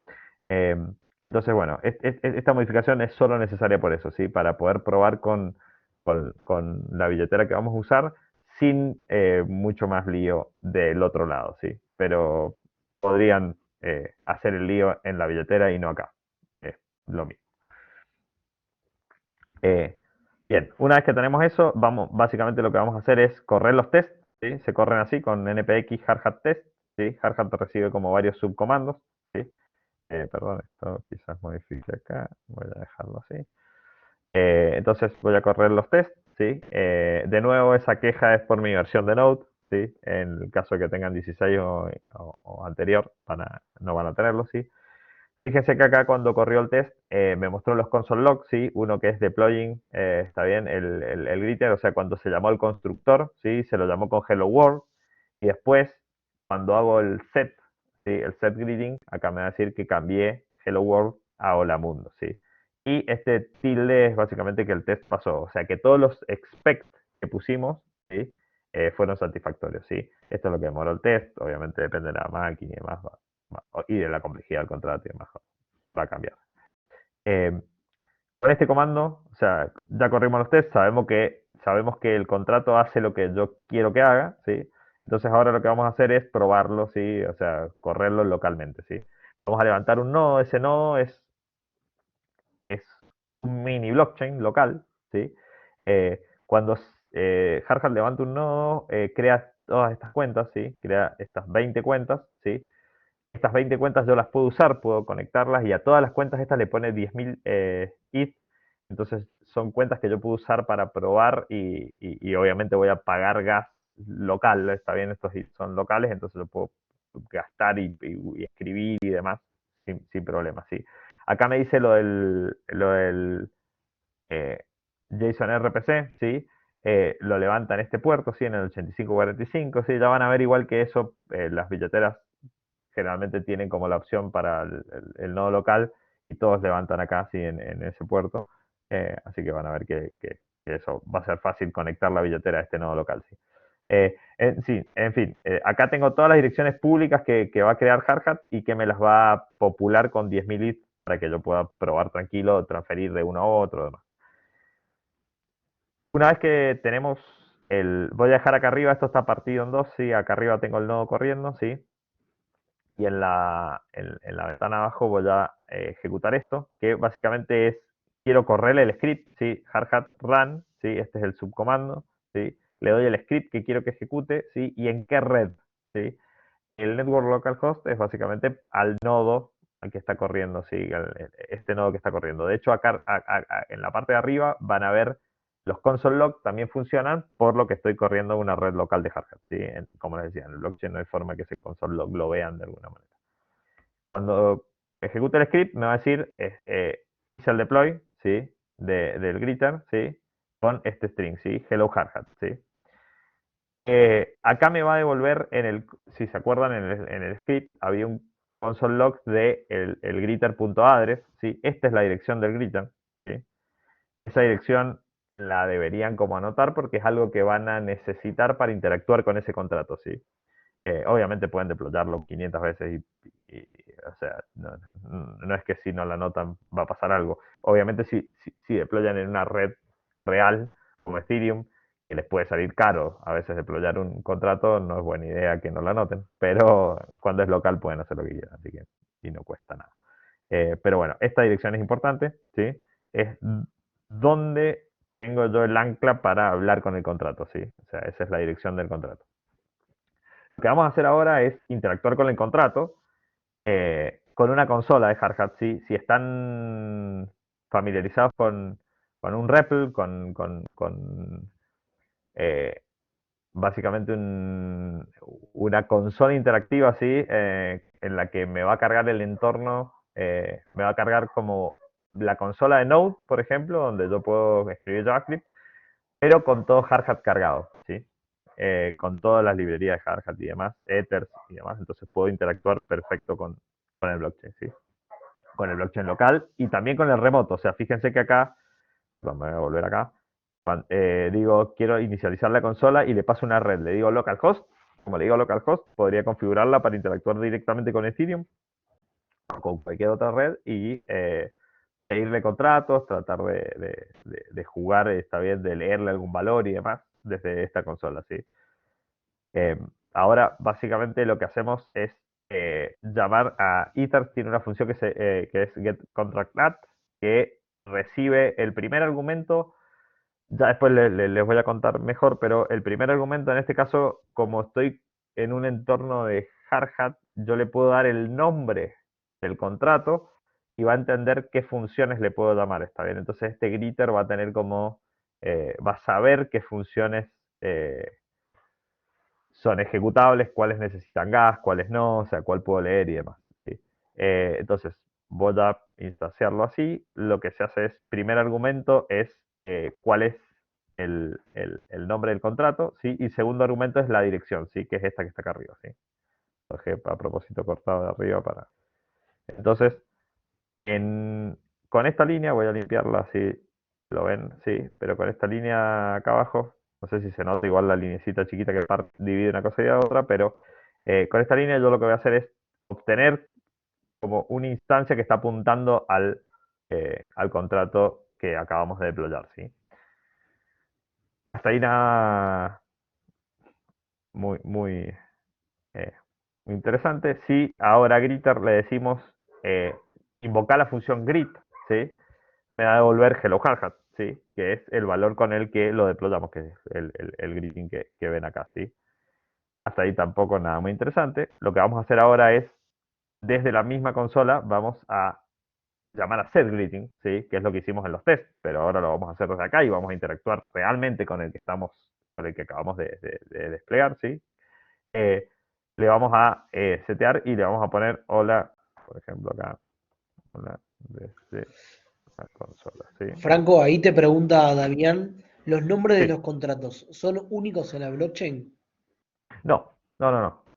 Eh, entonces, bueno, esta modificación es solo necesaria por eso, ¿sí? Para poder probar con la billetera que vamos a usar sin mucho más lío del otro lado, ¿sí? Pero podrían hacer el lío en la billetera y no acá. Es lo mismo. Eh, Bien, una vez que tenemos eso, básicamente lo que vamos a hacer es correr los tests, ¿sí? Se corren así con npx hardhat test, ¿sí? Hardhat recibe como varios subcomandos, ¿sí? Perdón, esto quizás modifique acá, voy a dejarlo así. Entonces voy a correr los tests, ¿sí? De nuevo, esa queja es por mi versión de Node, ¿sí? En el caso de que tengan 16 o anterior, no van a tenerlo, ¿sí? Fíjense que acá cuando corrió el test me mostró los console logs, ¿sí? Uno que es deploying, está bien, el greeter, o sea, cuando se llamó el constructor, ¿sí? Se lo llamó con hello world, y después, cuando hago el set, ¿sí? El set greeting, acá me va a decir que cambié hello world a hola mundo, ¿sí? Y este tilde es básicamente que el test pasó, o sea, que todos los expect que pusimos, ¿sí? Fueron satisfactorios, ¿sí? Esto es lo que demoró el test, obviamente depende de la máquina y demás, y de la complejidad del contrato y demás, va a cambiar. Eh, con este comando, o sea, ya corrimos los tests, sabemos que el contrato hace lo que yo quiero que haga, ¿sí? Entonces ahora lo que vamos a hacer es probarlo, ¿sí? O sea, correrlo localmente, ¿sí? Vamos a levantar un nodo, ese nodo es un mini blockchain local, ¿sí? Cuando Hardhat levanta un nodo, crea todas estas cuentas, ¿sí? Crea estas 20 cuentas, ¿sí? Estas 20 cuentas yo las puedo usar, puedo conectarlas y a todas las cuentas estas le pone 10.000 ETH. Entonces son cuentas que yo puedo usar para probar y obviamente voy a pagar gas local. Está bien, estos ETH son locales, entonces yo puedo gastar y escribir y demás sin problema, ¿sí? Acá me dice lo del JSON RPC, ¿sí? Lo levanta en este puerto, ¿sí? En el 8545, ¿sí? Ya van a ver igual que eso, las billeteras generalmente tienen como la opción para el nodo local y todos levantan acá, ¿sí? En ese puerto. Así que van a ver que eso va a ser fácil conectar la billetera a este nodo local, ¿sí? Sí, en fin, acá tengo todas las direcciones públicas que va a crear Hardhat y que me las va a popular con 10.000 bits para que yo pueda probar tranquilo, transferir de uno a otro, demás. Una vez que tenemos voy a dejar acá arriba, esto está partido en dos, sí, acá arriba tengo el nodo corriendo, sí, y en la ventana abajo voy a ejecutar esto, que básicamente es, quiero correrle el script, sí, hardhat run, sí, este es el subcomando, sí, le doy el script que quiero que ejecute, sí, y en qué red, sí. El network localhost es básicamente al nodo al que está corriendo, sí, este nodo que está corriendo. De hecho, acá en la parte de arriba van a ver los console log también funcionan por lo que estoy corriendo una red local de Hardhat, ¿sí? Como les decía, en el blockchain no hay forma que ese console log lo vean de alguna manera. Cuando ejecute el script me va a decir hice el deploy, ¿sí? Del greeter, ¿sí? Con este string, ¿sí? Hello Hardhat, ¿sí? Acá me va a devolver si se acuerdan, en el script había un console log de el greeter.address, ¿sí? Esta es la dirección del greeter, ¿sí? Esa dirección la deberían como anotar porque es algo que van a necesitar para interactuar con ese contrato, ¿sí? Obviamente pueden deployarlo 500 veces o sea, no es que si no la anotan va a pasar algo. Obviamente si deployan en una red real como Ethereum, que les puede salir caro a veces deployar un contrato, no es buena idea que no la anoten, pero cuando es local pueden hacer lo que quieran, así que y no cuesta nada. Pero bueno, esta dirección es importante, ¿sí? Es donde tengo yo el ancla para hablar con el contrato, ¿sí? O sea, esa es la dirección del contrato. Lo que vamos a hacer ahora es interactuar con el contrato con una consola de Hardhat. Si están familiarizados con un REPL, eh, básicamente una consola interactiva así, en la que me va a cargar el entorno, me va a cargar como la consola de Node, por ejemplo, donde yo puedo escribir JavaScript, pero con todo Hardhat cargado, ¿sí? Con todas las librerías de Hardhat y demás, Ethers y demás, entonces puedo interactuar perfecto con el blockchain, ¿sí? Con el blockchain local y también con el remoto. O sea, fíjense que acá, vamos a volver acá, digo, quiero inicializar la consola y le paso una red, le digo localhost, como le digo localhost, podría configurarla para interactuar directamente con Ethereum o con cualquier otra red y pedirle contratos, tratar de jugar, está bien, de leerle algún valor y demás desde esta consola, ¿sí? Eh, Ahora, básicamente, lo que hacemos es llamar a Ether, tiene una función que es getContractAt, que recibe el primer argumento. Ya después les voy a contar mejor, pero el primer argumento, en este caso, como estoy en un entorno de Hardhat, yo le puedo dar el nombre del contrato y va a entender qué funciones le puedo llamar, ¿está bien? Entonces este greeter va a tener como, va a saber qué funciones son ejecutables, cuáles necesitan gas, cuáles no, o sea, cuál puedo leer y demás, ¿sí? Entonces, voy a instanciarlo así. Lo que se hace es, primer argumento es cuál es el nombre del contrato, ¿sí? Y segundo argumento es la dirección, ¿sí? Que es esta que está acá arriba, ¿sí? Dejé a propósito cortado de arriba para... Entonces, con esta línea voy a limpiarla así, lo ven, sí, pero con esta línea acá abajo, no sé si se nota igual la linecita chiquita que divide una cosa y la otra, pero con esta línea yo lo que voy a hacer es obtener como una instancia que está apuntando al contrato que acabamos de deployar, ¿sí? Hasta ahí nada muy, muy, eh, muy interesante. Si ahora a Greeter le decimos invocar la función greet, ¿sí? Me va a devolver hello hardhat, ¿sí? Que es el valor con el que lo deployamos, que es el greeting que ven acá, ¿sí? Hasta ahí tampoco nada muy interesante. Lo que vamos a hacer ahora es, desde la misma consola, vamos a llamar a setGreeting, ¿sí? Que es lo que hicimos en los tests, pero ahora lo vamos a hacer desde acá y vamos a interactuar realmente con el que acabamos de desplegar, ¿sí? le vamos a setear y le vamos a poner hola, por ejemplo acá, hola desde la consola, ¿sí? Franco, ahí te pregunta Damián, ¿los nombres de Sí. los contratos son únicos en la blockchain? No.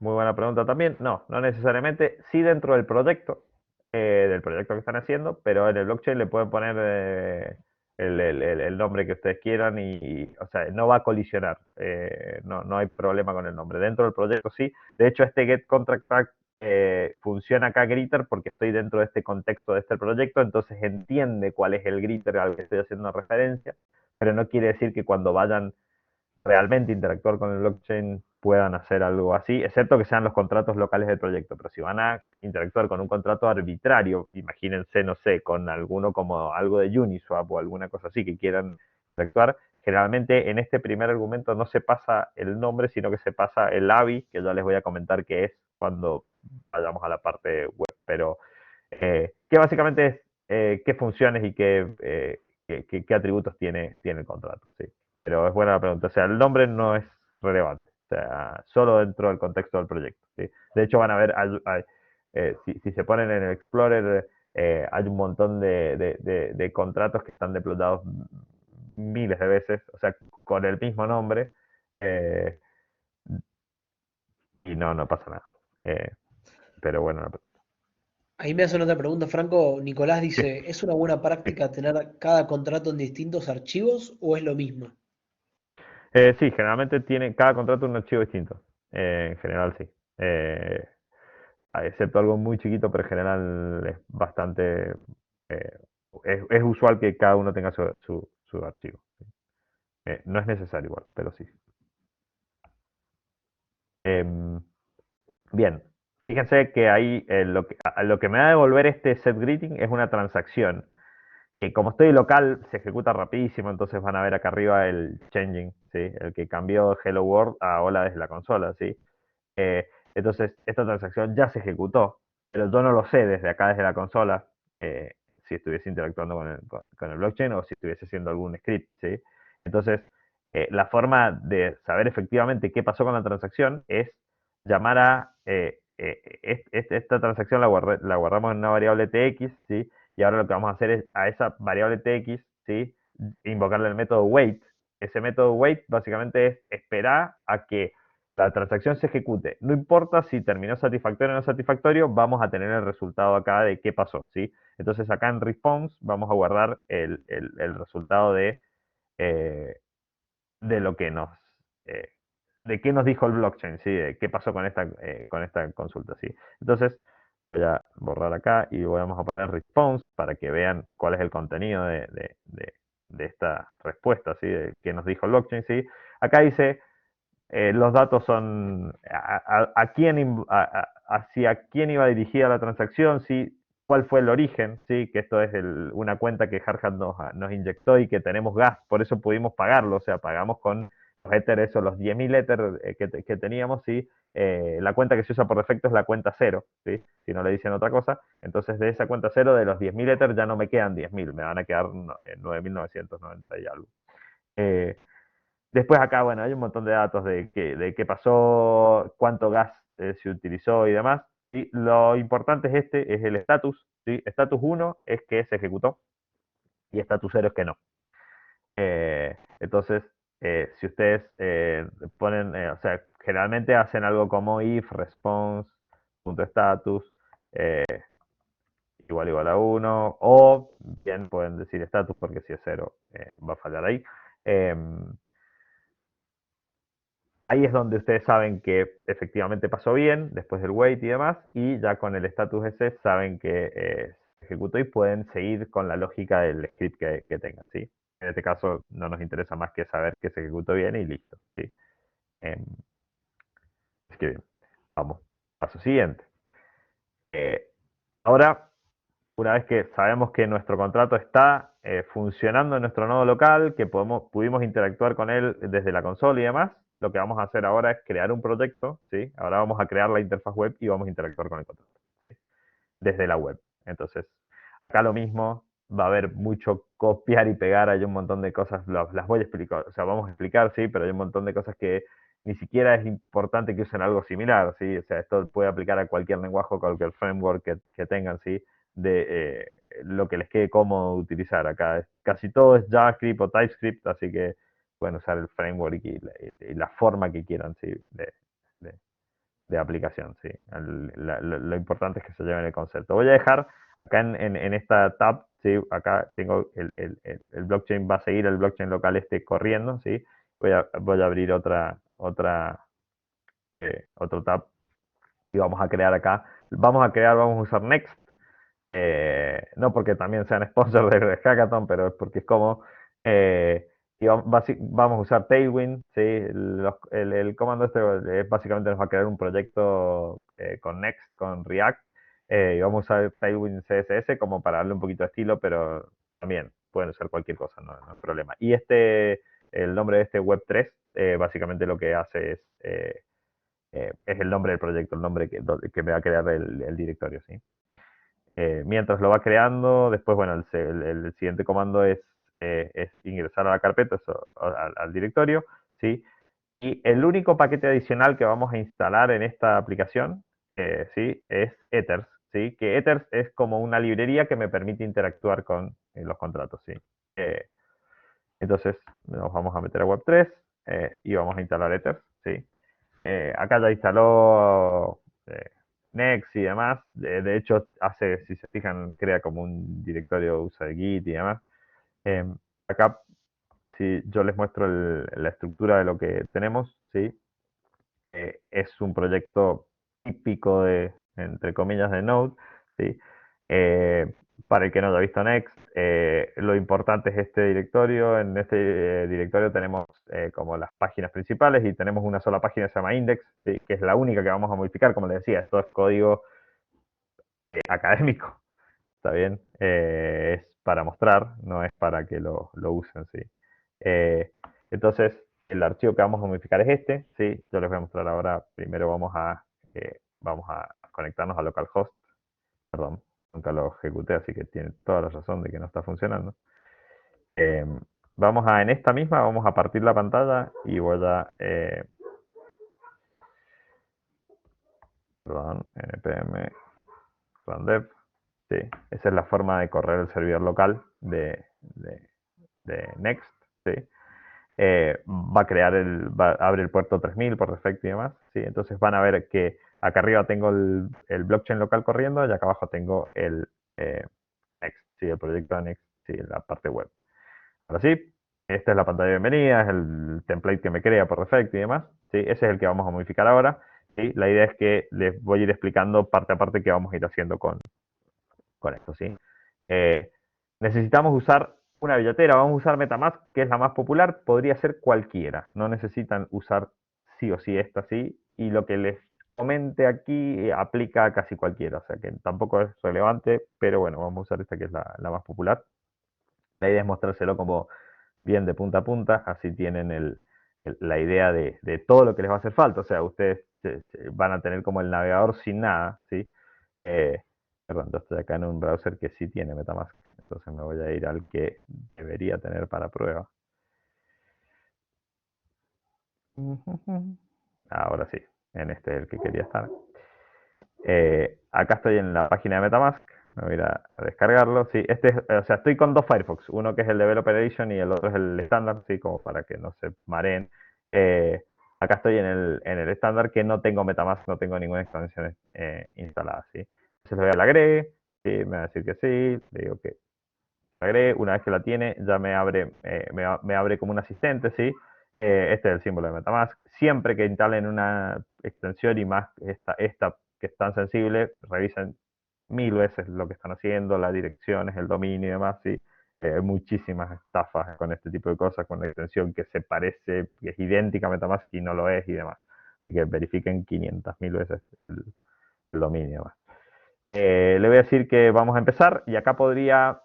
Muy buena pregunta también. No, no necesariamente. Sí dentro del proyecto que están haciendo, pero en el blockchain le pueden poner el nombre que ustedes quieran o sea, no va a colisionar. No hay problema con el nombre. Dentro del proyecto sí. De hecho, este get contract tag funciona acá Gritter porque estoy dentro de este contexto de este proyecto, entonces entiende cuál es el Gritter al que estoy haciendo referencia, pero no quiere decir que cuando vayan realmente interactuar con el blockchain puedan hacer algo así, excepto que sean los contratos locales del proyecto. Pero si van a interactuar con un contrato arbitrario, imagínense, no sé, con alguno como algo de Uniswap o alguna cosa así que quieran interactuar, generalmente en este primer argumento no se pasa el nombre, sino que se pasa el ABI, que ya les voy a comentar qué es cuando vayamos a la parte web. Pero que básicamente es qué funciones y qué atributos tiene el contrato. ¿Sí? Pero es buena la pregunta. O sea, el nombre no es relevante. O sea, solo dentro del contexto del proyecto. ¿Sí? De hecho, van a ver, si se ponen en el Explorer, hay un montón de contratos que están deplotados miles de veces, o sea, con el mismo nombre, eh, y no pasa nada. Eh, pero bueno, Ahí me hacen otra pregunta, Franco. Nicolás sí, dice, ¿es una buena sí. práctica tener cada contrato en distintos archivos o es lo mismo? Sí, generalmente tiene cada contrato un archivo distinto. En general, sí. Eh, Excepto algo muy chiquito, pero en general es bastante. eh, es usual que cada uno tenga su archivo. No es necesario igual, pero sí. Em, Bien, fíjense que ahí lo que me va a devolver este set greeting es una transacción. Que como estoy local, se ejecuta rapidísimo, entonces van a ver acá arriba el changing, ¿sí? El que cambió Hello World a hola desde la consola, ¿sí? Entonces, esta transacción ya se ejecutó, pero yo no lo sé desde acá, desde la consola, eh, si estuviese interactuando con el blockchain o si estuviese haciendo algún script, ¿sí? Entonces, la forma de saber efectivamente qué pasó con la transacción es llamar esta transacción la guardamos en una variable tx, ¿sí? Y ahora lo que vamos a hacer es a esa variable tx, ¿sí? Invocarle el método wait. Ese método wait básicamente es esperar a que la transacción se ejecute. No importa si terminó satisfactorio o no satisfactorio, vamos a tener el resultado acá de qué pasó, ¿sí? Entonces acá en response vamos a guardar el resultado eh, de lo que eh, de qué nos dijo el blockchain, ¿sí? De qué pasó con esta consulta, ¿sí? Entonces voy a borrar acá y vamos a poner response para que vean cuál es el contenido de esta respuesta, ¿sí? De qué nos dijo el blockchain, ¿sí? Acá dice los datos son hacia quién iba dirigida la transacción, ¿sí? Cuál fue el origen, ¿sí? Que esto es una cuenta que Hardhat nos inyectó y que tenemos gas, por eso pudimos pagarlo, o sea, pagamos con los Ether, eso, los 10.000 Ether que teníamos, ¿sí? La cuenta que se usa por defecto es la cuenta cero, ¿sí? Si no le dicen otra cosa, entonces de esa cuenta cero, de los 10.000 Ether ya no me quedan 10.000, me van a quedar 9.990 y algo. Eh, Después acá, bueno, hay un montón de datos de qué pasó, cuánto gas se utilizó y demás. Y lo importante es el estatus. ¿Sí? Estatus 1 es que se ejecutó y estatus 0 es que no. Entonces, si ustedes ponen, o sea, generalmente hacen algo como if response punto status igual a 1 o bien pueden decir status porque si es 0 va a fallar ahí. Em, Ahí es donde ustedes saben que efectivamente pasó bien, después del wait y demás, y ya con el status ese saben que se ejecutó y pueden seguir con la lógica del script que tengan, ¿sí? En este caso no nos interesa más que saber que se ejecutó bien y listo, ¿sí? Em, Así que bien, vamos, paso siguiente. Eh, Ahora, una vez que sabemos que nuestro contrato está funcionando en nuestro nodo local, que pudimos interactuar con él desde la consola y demás, lo que vamos a hacer ahora es crear un proyecto, ¿sí? Ahora vamos a crear la interfaz web y vamos a interactuar con el contrato, ¿sí? Desde la web. Entonces, acá lo mismo, va a haber mucho copiar y pegar, hay un montón de cosas, las voy a explicar, o sea, vamos a explicar, sí, pero hay un montón de cosas que ni siquiera es importante que usen algo similar, ¿sí? O sea, esto puede aplicar a cualquier lenguaje o cualquier framework que tengan, ¿sí? De lo que les quede cómodo utilizar acá. Casi todo es JavaScript o TypeScript, así que pueden usar el framework y la forma que quieran, ¿sí? De, de aplicación, ¿sí? Lo importante es que se lleven el concepto. Voy a dejar acá en esta tab, ¿sí? Acá tengo el blockchain, va a seguir el blockchain local este corriendo, ¿sí? Voy a abrir otro tab y vamos a crear acá. Vamos a usar Next, no porque también sean sponsor de Hackathon, pero es porque es como, y vamos a usar Tailwind, ¿sí? El comando este básicamente nos va a crear un proyecto con Next, con React, y vamos a usar Tailwind CSS como para darle un poquito de estilo, pero también pueden usar cualquier cosa, no hay problema. Y el nombre de este Web3, básicamente lo que hace es el nombre del proyecto, el nombre que me va a crear el directorio, ¿sí? Mientras lo va creando, después, bueno, el siguiente comando es ingresar a la carpeta, al directorio, ¿sí? Y el único paquete adicional que vamos a instalar en esta aplicación, ¿sí? Es Ethers, ¿sí? Que Ethers es como una librería que me permite interactuar con los contratos, ¿sí? Eh, entonces, nos vamos a meter a Web3 y vamos a instalar Ethers, ¿sí? Acá ya instaló Next y demás. De hecho, si se fijan, crea como un directorio, usa de Git y demás. Eh, Acá, si yo les muestro la estructura de lo que tenemos, ¿sí? Es un proyecto típico entre comillas, de Node, ¿sí? Eh, para el que no haya visto Next, lo importante es este directorio. En este directorio tenemos como las páginas principales y tenemos una sola página que se llama index, ¿sí? Que es la única que vamos a modificar. Como les decía, esto es código académico, ¿está bien? Es para mostrar, no es para que lo usen, ¿sí? Eh, entonces, el archivo que vamos a modificar es este, ¿sí? Yo les voy a mostrar ahora. Primero vamos a conectarnos a localhost. Perdón, nunca lo ejecuté, así que tiene toda la razón de que no está funcionando. Eh, en esta misma, vamos a partir la pantalla y voy a, perdón, npm rundev, sí, esa es la forma de correr el servidor local de Next, ¿sí? Abre el puerto 3000 por defecto y demás, ¿sí? Entonces van a ver que acá arriba tengo el blockchain local corriendo y acá abajo tengo eh, Next, ¿sí? El proyecto de Next, ¿sí? La parte web. Ahora sí, esta es la pantalla de bienvenida, es el template que me crea por defecto y demás, ¿sí? Ese es el que vamos a modificar ahora, ¿sí? La idea es que les voy a ir explicando parte a parte qué vamos a ir haciendo con esto, ¿sí? Eh, Necesitamos usar una billetera, vamos a usar MetaMask, que es la más popular, podría ser cualquiera, no necesitan usar sí o sí esta, sí, y lo que les comente aquí aplica a casi cualquiera, o sea que tampoco es relevante, pero bueno, vamos a usar esta que es la más popular. La idea es mostrárselo como bien de punta a punta, así tienen la idea de todo lo que les va a hacer falta, o sea, ustedes van a tener como el navegador sin nada, ¿sí? Eh, Perdón, yo estoy acá en un browser que sí tiene MetaMask, entonces me voy a ir al que debería tener para prueba. Ahora sí, en este es el que quería estar. Acá estoy en la página de MetaMask, me voy a ir a descargarlo. Sí, o sea, estoy con dos Firefox, uno que es el Developer Edition y el otro es el estándar, sí, como para que no se mareen. Eh, Acá estoy en el estándar, que no tengo MetaMask, no tengo ninguna extensión instalada, ¿sí? Entonces le voy a la agregue, sí, me va a decir que sí, le digo que la agregue. Una vez que la tiene, ya me abre como un asistente, ¿sí? Este es el símbolo de MetaMask. Siempre que instalen una extensión, y más esta que es tan sensible, revisen 1000 veces lo que están haciendo, las direcciones, el dominio y demás, ¿sí? Hay muchísimas estafas con este tipo de cosas, con la extensión que se parece, que es idéntica a MetaMask y no lo es y demás. Así que verifiquen 500.000 veces el dominio y demás. Le voy a decir que vamos a empezar y acá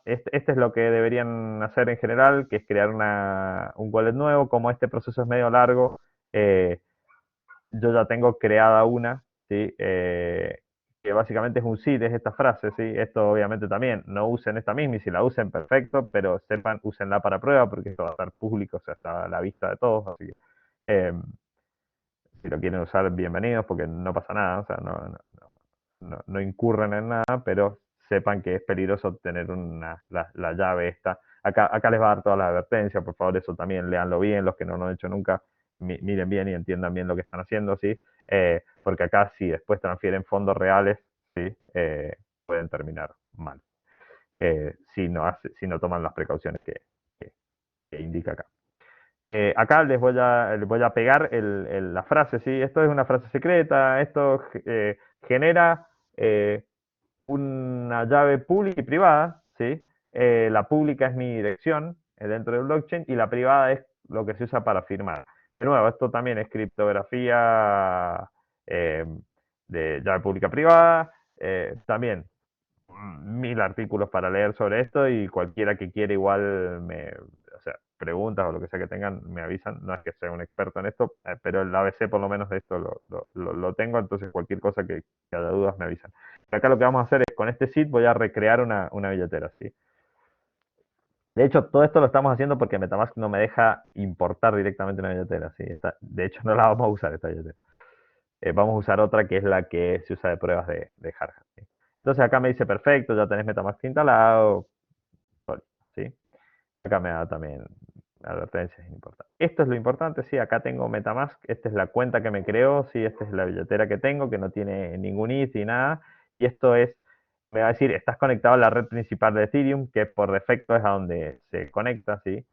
este es lo que deberían hacer en general, que es crear un wallet nuevo. Como este proceso es medio largo, eh, yo ya tengo creada una, ¿sí? Que básicamente es un seed, es esta frase, ¿sí? Esto obviamente también, no usen esta misma, y si la usen, perfecto, pero sepan, úsenla para prueba porque esto va a estar público, o sea, está a la vista de todos, así que, Si lo quieren usar, bienvenidos, porque no pasa nada, o sea, no incurren en nada, pero sepan que es peligroso tener la llave esta. Acá les va a dar todas las advertencias, por favor, eso también léanlo bien, los que no lo han hecho nunca, miren bien y entiendan bien lo que están haciendo, ¿sí? Porque acá si después transfieren fondos reales, ¿sí? Pueden terminar mal, si no toman las precauciones que, que indica acá. Acá les voy a pegar la frase, ¿sí? Esto es una frase secreta, esto genera una llave pública y privada, ¿sí? La pública es mi dirección dentro del blockchain y la privada es lo que se usa para firmar. De nuevo, esto también es criptografía eh, de llave pública privada, también 1000 artículos para leer sobre esto y cualquiera que quiera igual o sea, preguntas o lo que sea que tengan, me avisan. No es que sea un experto en esto, pero el ABC por lo menos de esto lo tengo, entonces cualquier cosa que haya dudas me avisan. Acá lo que vamos a hacer es, con este seed voy a recrear una billetera, ¿sí? De hecho, todo esto lo estamos haciendo porque MetaMask no me deja importar directamente una billetera, ¿sí? De hecho, no la vamos a usar esta billetera. Vamos a usar otra que es la que se usa de pruebas de Hardhat, ¿sí? Entonces acá me dice, perfecto, ya tenés MetaMask instalado, ¿sí? Acá me da también advertencias importantes. Esto es lo importante, sí, acá tengo MetaMask, esta es la cuenta que me creó, sí, esta es la billetera que tengo, que no tiene ningún IT ni nada, y esto es, me va a decir, estás conectado a la red principal de Ethereum, que por defecto es a donde se conecta, ¿sí?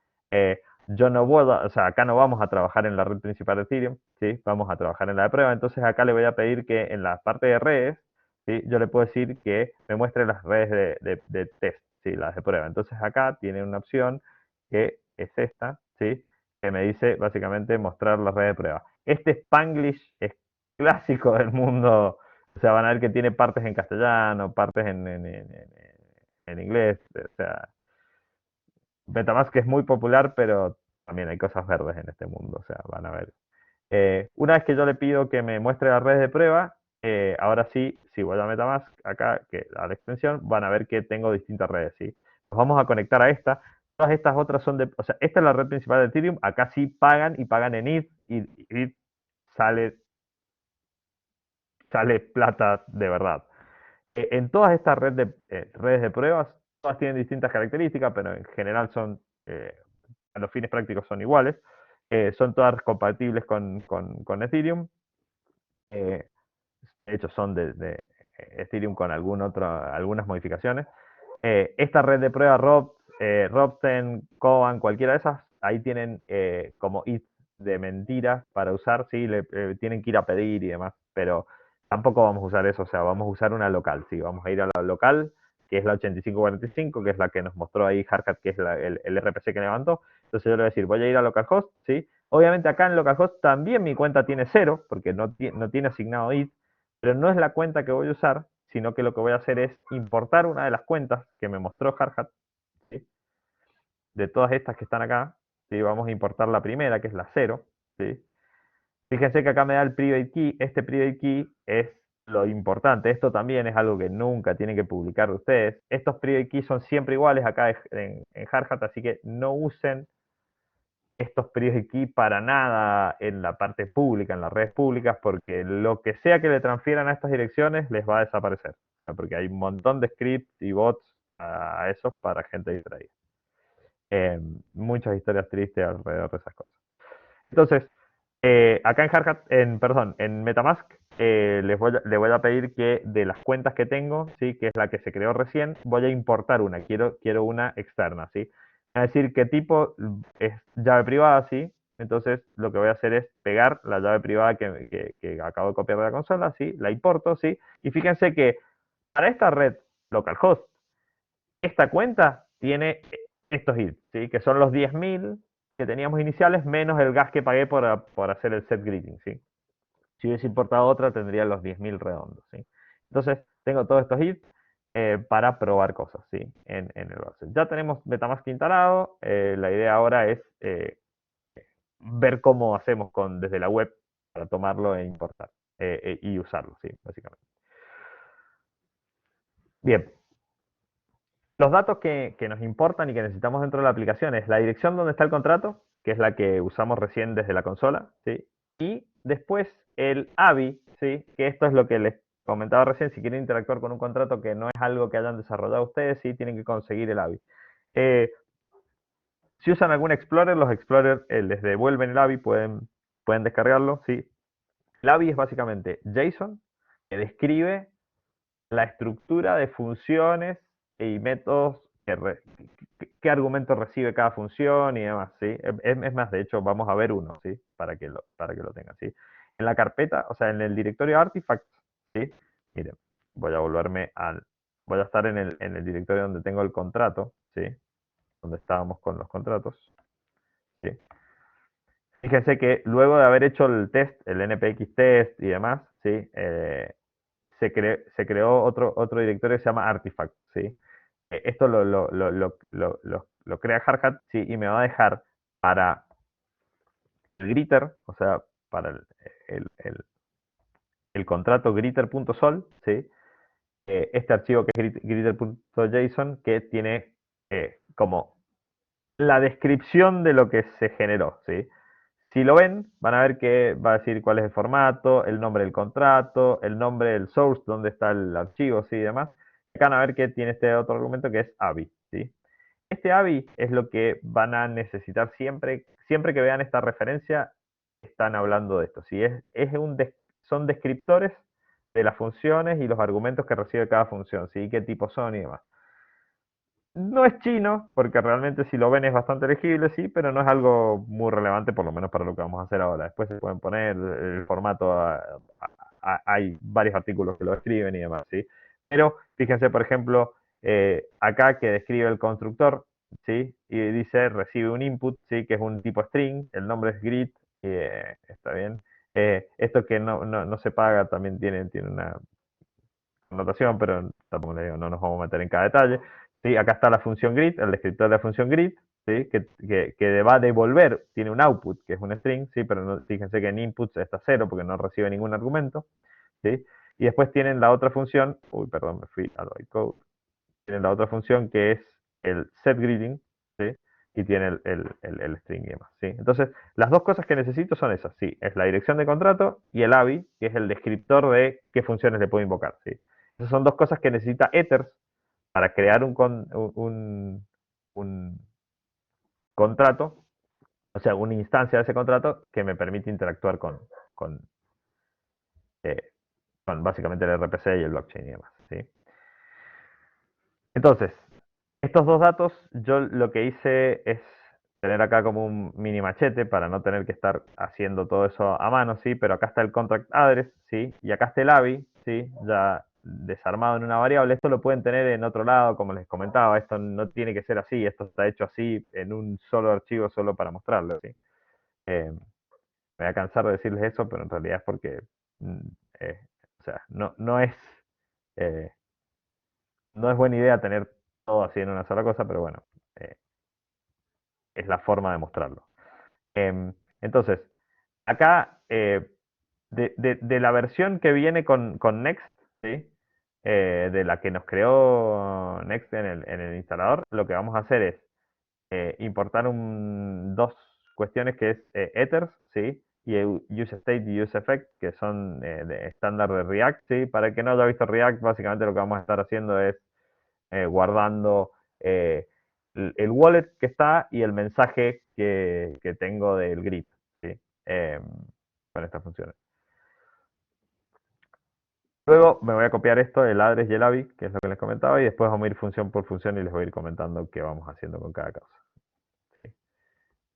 Yo no voy, o sea, acá no vamos a trabajar en la red principal de Ethereum, ¿sí? Vamos a trabajar en la de prueba, entonces acá le voy a pedir que en la parte de redes, ¿sí? Yo le puedo decir que me muestre las redes de test, ¿sí? Las de prueba. Entonces acá tiene una opción que es esta, ¿sí? Que me dice básicamente mostrar las redes de prueba. Este Spanglish es clásico del mundo, o sea, van a ver que tiene partes en castellano, partes en inglés, o sea, MetaMask es muy popular, pero también hay cosas verdes en este mundo, o sea, van a ver. Una vez que yo le pido que me muestre las redes de prueba, ahora sí, si voy a MetaMask, acá, a la extensión, van a ver que tengo distintas redes, ¿sí? Nos vamos a conectar a esta. Todas estas otras son o sea, esta es la red principal de Ethereum, acá sí pagan y pagan en ETH, y ETH sale, sale plata de verdad. En todas estas redes de pruebas, todas tienen distintas características, pero en general son, a los fines prácticos son iguales. Son todas compatibles con Ethereum. De hecho, son de Ethereum con algunas modificaciones. Esta red de prueba, Robsten, Koban, cualquiera de esas, ahí tienen como IT de mentira para usar, sí, tienen que ir a pedir y demás, pero tampoco vamos a usar eso, o sea, vamos a usar una local, sí, vamos a ir a la local, que es la 8545, que es la que nos mostró ahí Hardhat, que es el RPC que levantó. Entonces yo le voy a decir, voy a ir a localhost, sí. Obviamente acá en localhost también mi cuenta tiene 0, porque no tiene asignado IT, pero no es la cuenta que voy a usar, sino que lo que voy a hacer es importar una de las cuentas que me mostró Hardhat, ¿sí? De todas estas que están acá, ¿sí? Vamos a importar la primera, que es la 0, ¿sí? Fíjense que acá me da el private key, este private key es lo importante, esto también es algo que nunca tienen que publicar de ustedes. Estos private keys son siempre iguales acá en Hardhat, así que no usen estos private key para nada en la parte pública, en las redes públicas, porque lo que sea que le transfieran a estas direcciones les va a desaparecer. Porque hay un montón de scripts y bots a eso para gente distraída. Muchas historias tristes alrededor de esas cosas. Entonces, acá en perdón, en MetaMask, le voy a pedir que de las cuentas que tengo, ¿sí? Que es la que se creó recién, voy a importar una, quiero una externa, ¿sí? Es decir, qué tipo es llave privada, ¿sí? Entonces, lo que voy a hacer es pegar la llave privada que acabo de copiar de la consola, ¿sí? La importo, ¿sí? Y fíjense que para esta red localhost, esta cuenta tiene estos hits, ¿sí? Que son los 10.000 que teníamos iniciales menos el gas que pagué por hacer el set greeting, ¿sí? Si hubiese importado otra, tendría los 10.000 redondos, ¿sí? Entonces, tengo todos estos hits para probar cosas, ¿sí? En el browser. Ya tenemos MetaMask instalado. La idea ahora es ver cómo hacemos desde la web para tomarlo e importar y usarlo, ¿sí? Básicamente. Bien, los datos que nos importan y que necesitamos dentro de la aplicación es la dirección donde está el contrato, que es la que usamos recién desde la consola, ¿sí? Y después el ABI, ¿sí? Que esto es lo que les comentaba recién, si quieren interactuar con un contrato que no es algo que hayan desarrollado ustedes, sí tienen que conseguir el ABI. Si usan algún Explorer, los Explorer les devuelven el ABI, pueden descargarlo, ¿sí? El ABI es básicamente JSON que describe la estructura de funciones y métodos qué argumentos recibe cada función y demás, ¿sí? Es más, de hecho, vamos a ver uno, ¿sí? Para que lo tengan, ¿sí? En la carpeta, o sea, en el directorio artifacts, ¿sí? Miren, voy a estar en el directorio donde tengo el contrato, ¿sí? Donde estábamos con los contratos, ¿sí? Fíjense que luego de haber hecho el test, el npx test y demás, ¿sí? Se creó otro directorio que se llama artifact, ¿sí? Esto lo crea Hardhat, ¿sí? Y me va a dejar para el greeter, o sea, para el, el- el contrato greeter.sol, ¿sí? Este archivo que es greeter.json, que tiene como la descripción de lo que se generó, ¿sí? Si lo ven, van a ver que va a decir cuál es el formato, el nombre del contrato, el nombre del source, dónde está el archivo, ¿sí? Y demás. Acá van a ver que tiene este otro argumento que es ABI, ¿sí? Este ABI es lo que van a necesitar siempre que vean esta referencia, están hablando de esto, ¿sí? Son descriptores de las funciones y los argumentos que recibe cada función, ¿sí? Qué tipo son y demás. No es chino, porque realmente si lo ven es bastante legible, sí, pero no es algo muy relevante, por lo menos para lo que vamos a hacer ahora. Después se pueden poner el formato, hay varios artículos que lo describen y demás, ¿sí? Pero fíjense, por ejemplo, acá que describe el constructor, ¿sí? Y dice recibe un input, ¿sí? Que es un tipo string, el nombre es greet, está bien. Esto que no se paga también tiene una notación, pero tampoco le digo, no nos vamos a meter en cada detalle. ¿Sí? Acá está la función greet, el descriptor de la función greet, ¿sí? que va a devolver, tiene un output, que es un string, ¿sí? Pero fíjense que en inputs está cero porque no recibe ningún argumento. ¿Sí? Y después tienen la otra función, perdón, me fui al bytecode, tienen la otra función que es el setGreeting, ¿sí? Y tiene el string y demás, ¿sí? Entonces, las dos cosas que necesito son esas, ¿sí? Es la dirección de contrato y el ABI, que es el descriptor de qué funciones le puedo invocar, ¿sí? Esas son dos cosas que necesita Ethers para crear un contrato, o sea, una instancia de ese contrato que me permite interactuar con, eh, con básicamente el RPC y el blockchain y demás, ¿sí? Entonces, estos dos datos, yo lo que hice es tener acá como un mini machete para no tener que estar haciendo todo eso a mano, ¿sí? Pero acá está el contract address, ¿sí? Y acá está el ABI, ¿sí? Ya desarmado en una variable. Esto lo pueden tener en otro lado, como les comentaba. Esto no tiene que ser así. Esto está hecho así en un solo archivo, solo para mostrarlo, ¿sí? Me voy a cansar de decirles eso, pero en realidad es porque, mm, eh, o sea, eh, no es buena idea tener todo así en una sola cosa, pero bueno, eh, es la forma de mostrarlo. Entonces, acá, de la versión que viene con Next, ¿sí? De la que nos creó Next en el instalador, lo que vamos a hacer es importar dos cuestiones que es ethers, ¿sí? Y useState y useEffect, que son de estándar de React, ¿sí? Para el que no haya visto React, básicamente lo que vamos a estar haciendo es guardando el wallet que está y el mensaje que tengo del grid, ¿sí? Eh, con estas funciones. Luego me voy a copiar esto, el address y el ABI, que es lo que les comentaba, y después vamos a ir función por función y les voy a ir comentando qué vamos haciendo con cada cosa. ¿Sí?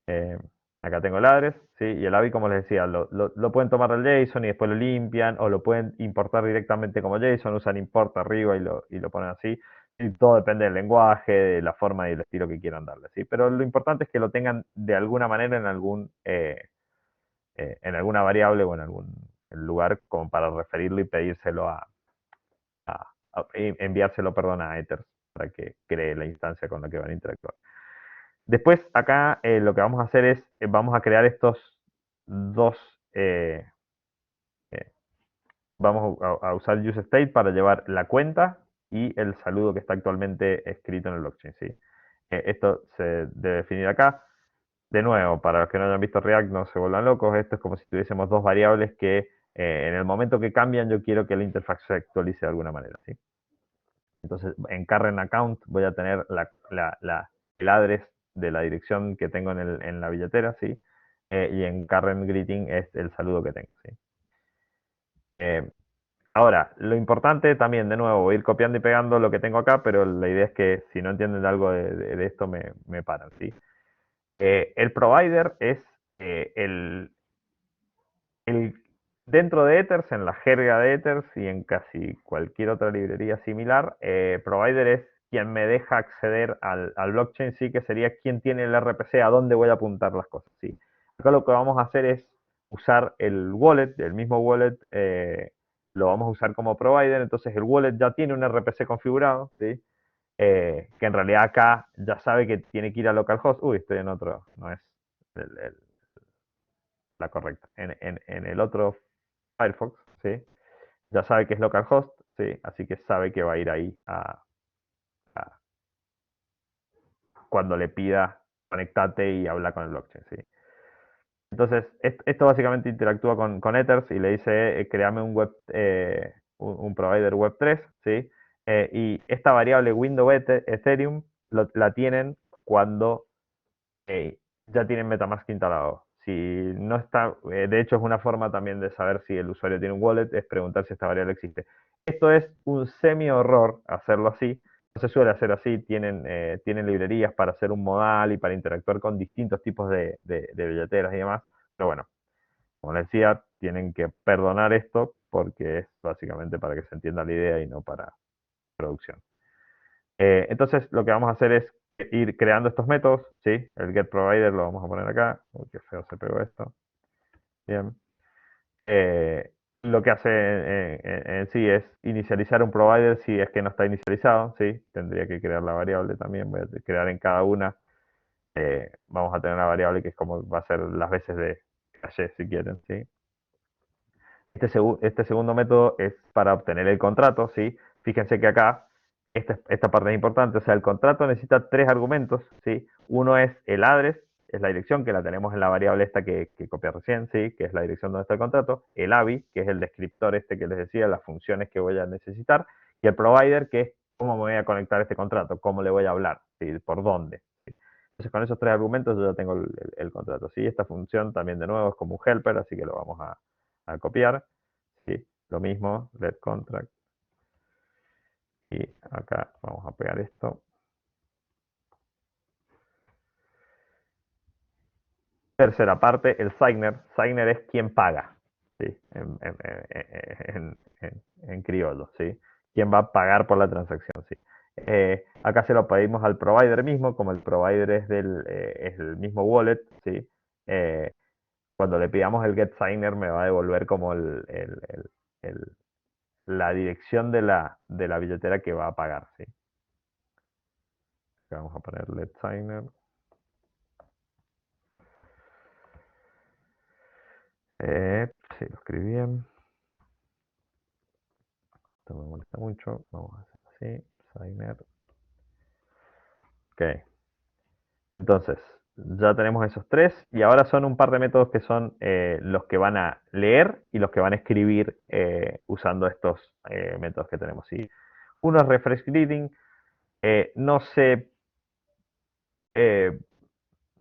Eh, Acá tengo el address, ¿sí? Y el ABI, como les decía, lo pueden tomar del JSON y después lo limpian, o lo pueden importar directamente como JSON, usan import arriba y lo ponen así. Y todo depende del lenguaje, de la forma y el estilo que quieran darle, ¿sí? Pero lo importante es que lo tengan de alguna manera en alguna variable o en algún lugar como para referirlo y pedírselo enviárselo, perdón, a Ethers para que cree la instancia con la que van a interactuar. Después, acá lo que vamos a hacer es, vamos a crear estos dos, eh, vamos a usar useState para llevar la cuenta y el saludo que está actualmente escrito en el blockchain, ¿sí? Esto se debe definir acá. de nuevo, para los que no hayan visto React, no se vuelvan locos, esto es como si tuviésemos dos variables que en el momento que cambian yo quiero que la interfaz se actualice de alguna manera, ¿sí? Entonces, en current account voy a tener el address de la dirección que tengo en la billetera, ¿sí? Y en current greeting es el saludo que tengo, ¿sí? Eh, Ahora, lo importante también, de nuevo, voy a ir copiando y pegando lo que tengo acá, pero la idea es que si no entienden algo de esto, me paran, ¿sí? El provider es eh, el, el, dentro de Ethers, en la jerga de Ethers y en casi cualquier otra librería similar, provider es quien me deja acceder al blockchain, sí, que sería quien tiene el RPC, a dónde voy a apuntar las cosas, sí. Acá lo que vamos a hacer es usar el wallet, el mismo wallet, lo vamos a usar como provider, entonces el wallet ya tiene un RPC configurado, ¿sí? Que en realidad acá ya sabe que tiene que ir a localhost. Uy, estoy en otro, no es la correcta. En el otro Firefox, ¿sí? Ya sabe que es localhost, ¿sí? Así que sabe que va a ir ahí a cuando le pida conectate y habla con el blockchain, ¿sí? Entonces, esto básicamente interactúa con Ethers y le dice, créame un provider web 3, ¿sí? Y esta variable window Ethereum la tienen cuando ya tienen MetaMask instalado. Si no está, de hecho es una forma también de saber si el usuario tiene un wallet, es preguntar si esta variable existe. Esto es un semi-horror hacerlo así. No se suele hacer así, tienen librerías para hacer un modal y para interactuar con distintos tipos de billeteras y demás. Pero bueno, como les decía, tienen que perdonar esto porque es básicamente para que se entienda la idea y no para producción. Entonces, lo que vamos a hacer es ir creando estos métodos, ¿sí? El getProvider lo vamos a poner acá. Uy, qué feo se pegó esto. Bien. Lo que hace en sí es inicializar un provider si es que no está inicializado, ¿sí? Tendría que crear la variable también. Voy a crear en cada una. Vamos a tener una variable que es como va a ser las veces de caché, si quieren, ¿sí? Este segundo método es para obtener el contrato, ¿sí? Fíjense que acá, esta parte es importante, o sea, el contrato necesita tres argumentos, ¿sí? Uno es el address, es la dirección, que la tenemos en la variable esta que copié recién, ¿sí? Que es la dirección donde está el contrato, el ABI, que es el descriptor este que les decía, las funciones que voy a necesitar, y el provider, que es cómo me voy a conectar a este contrato, cómo le voy a hablar, ¿sí? Por dónde. ¿Sí? Entonces, con esos tres argumentos yo ya tengo el contrato, ¿sí? Esta función también, de nuevo, es como un helper, así que lo vamos a copiar, ¿sí? Lo mismo, let contract, y acá vamos a pegar esto. Tercera parte, el signer. Signer es quien paga, ¿sí? En criollo, ¿sí? Quien va a pagar por la transacción, ¿sí? Acá se lo pedimos al provider mismo, como el provider es el mismo wallet, ¿sí? Eh, Cuando le pidamos el getSigner me va a devolver como el la dirección de la billetera que va a pagar, ¿sí? Acá vamos a poner letSigner. Sí, lo escribí bien. Esto me molesta mucho. Vamos a hacer así. Signer. Ok. Entonces, ya tenemos esos tres. Y ahora son un par de métodos que son los que van a leer y los que van a escribir usando estos métodos que tenemos. ¿Sí? Uno es refresh greeting. No sé. eh,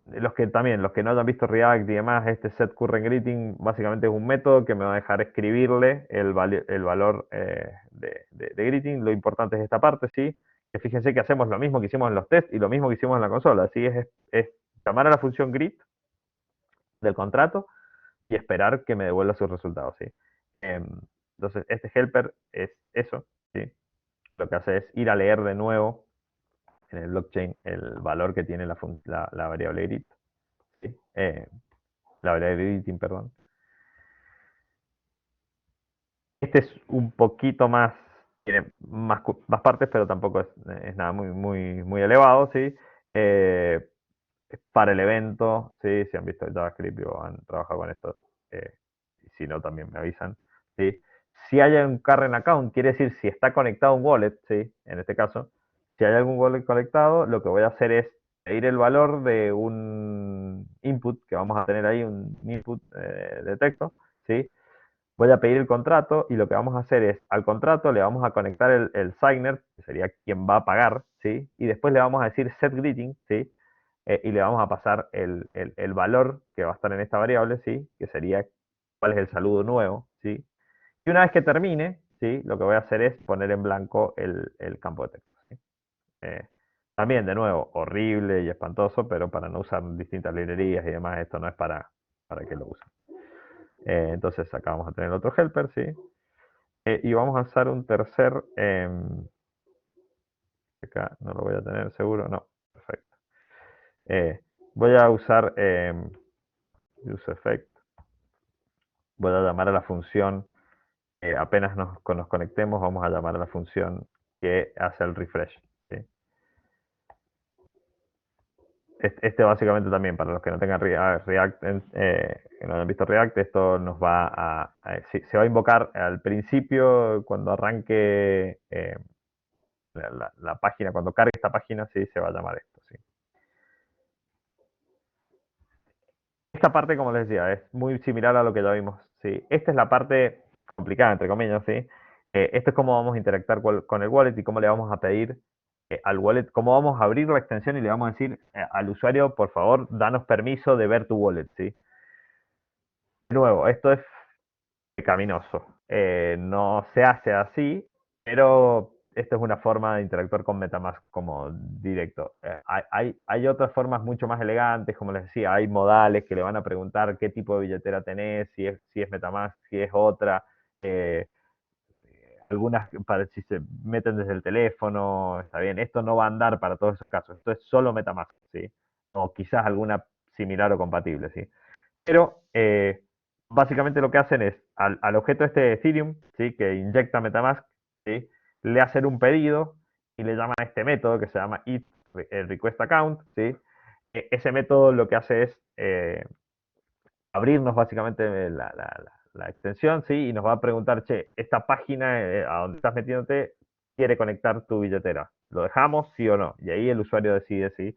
los que no hayan visto React y demás, este set current greeting básicamente es un método que me va a dejar escribirle el valor de greeting. Lo importante es esta parte, ¿sí? Que fíjense que hacemos lo mismo que hicimos en los tests y lo mismo que hicimos en la consola, ¿sí? Es llamar a la función greet del contrato y esperar que me devuelva sus resultados, ¿sí? Em, entonces, este helper es eso, ¿sí? Lo que hace es ir a leer de nuevo en el blockchain el valor que tiene la variable greet, ¿sí? La variable greeting, perdón. Este es un poquito más, tiene más partes, pero tampoco es nada muy elevado, ¿sí? Eh, para el evento, ¿sí? Si han visto JavaScript o han trabajado con esto, y si no, también me avisan, ¿sí? Si hay un current account, quiere decir si está conectado a un wallet, ¿sí? En este caso, si hay algún wallet conectado, lo que voy a hacer es pedir el valor de un input que vamos a tener ahí, un input de texto, ¿sí? Voy a pedir el contrato y lo que vamos a hacer es, al contrato le vamos a conectar el signer, que sería quien va a pagar, ¿sí? Y después le vamos a decir set greeting, ¿sí? Y le vamos a pasar el valor que va a estar en esta variable, ¿sí? Que sería cuál es el saludo nuevo, ¿sí? Y una vez que termine, ¿sí? Lo que voy a hacer es poner en blanco el campo de texto, ¿sí? Eh, también, de nuevo, horrible y espantoso, pero para no usar distintas librerías y demás, esto no es para que lo usen. Entonces acá vamos a tener otro helper, ¿sí? Y vamos a usar un tercer, acá no lo voy a tener seguro, no, perfecto. Voy a usar useEffect, voy a llamar a la función, apenas nos conectemos, vamos a llamar a la función que hace el refresh, ¿sí? Este básicamente también, para los que no tengan React, que no hayan visto React, esto nos va se va a invocar al principio, cuando arranque la página, cuando cargue esta página, sí, se va a llamar esto, sí. Esta parte, como les decía, es muy similar a lo que ya vimos, sí. Esta es la parte complicada, entre comillas, sí. Esto es cómo vamos a interactuar con el wallet y cómo le vamos a pedir al wallet, cómo vamos a abrir la extensión y le vamos a decir al usuario, por favor, danos permiso de ver tu wallet, ¿sí? De nuevo, esto es pecaminoso. No se hace así, pero esto es una forma de interactuar con MetaMask como directo. Hay otras formas mucho más elegantes, como les decía, hay modales que le van a preguntar qué tipo de billetera tenés, si es MetaMask, si es otra. eh, Algunas para si se meten desde el teléfono, está bien. Esto no va a andar para todos esos casos. Esto es solo MetaMask, ¿sí? O quizás alguna similar o compatible, ¿sí? Pero básicamente lo que hacen es al objeto este de Ethereum, ¿sí? Que inyecta MetaMask, ¿sí? Le hacen un pedido y le llaman a este método que se llama it request account, ¿sí? Ese método lo que hace es abrirnos básicamente la extensión, ¿sí? Y nos va a preguntar, che, esta página a donde estás metiéndote quiere conectar tu billetera. ¿Lo dejamos, sí o no? Y ahí el usuario decide si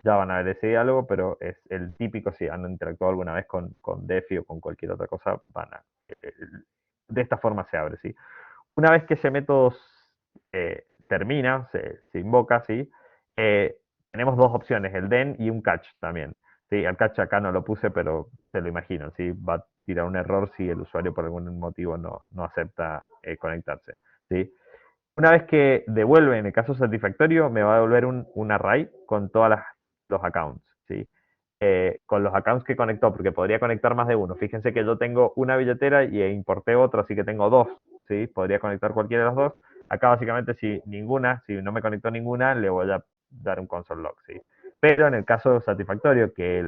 ya van a ver ese diálogo, pero es el típico, si han interactuado alguna vez con DeFi o con cualquier otra cosa, de esta forma se abre, ¿sí? Una vez que ese método termina, se invoca, ¿sí? Eh, Tenemos dos opciones, el den y un catch también. ¿Sí? El catch acá no lo puse, pero se lo imagino, ¿sí? Va a tirar un error si el usuario por algún motivo no acepta conectarse, ¿sí? Una vez que devuelve, en el caso satisfactorio, me va a devolver un array con todos los accounts, ¿sí? Con los accounts que conectó, porque podría conectar más de uno. Fíjense que yo tengo una billetera y importé otra, así que tengo dos, ¿sí? Podría conectar cualquiera de los dos. Acá básicamente si no me conectó ninguna, le voy a dar un console log, ¿sí? Pero en el caso satisfactorio, que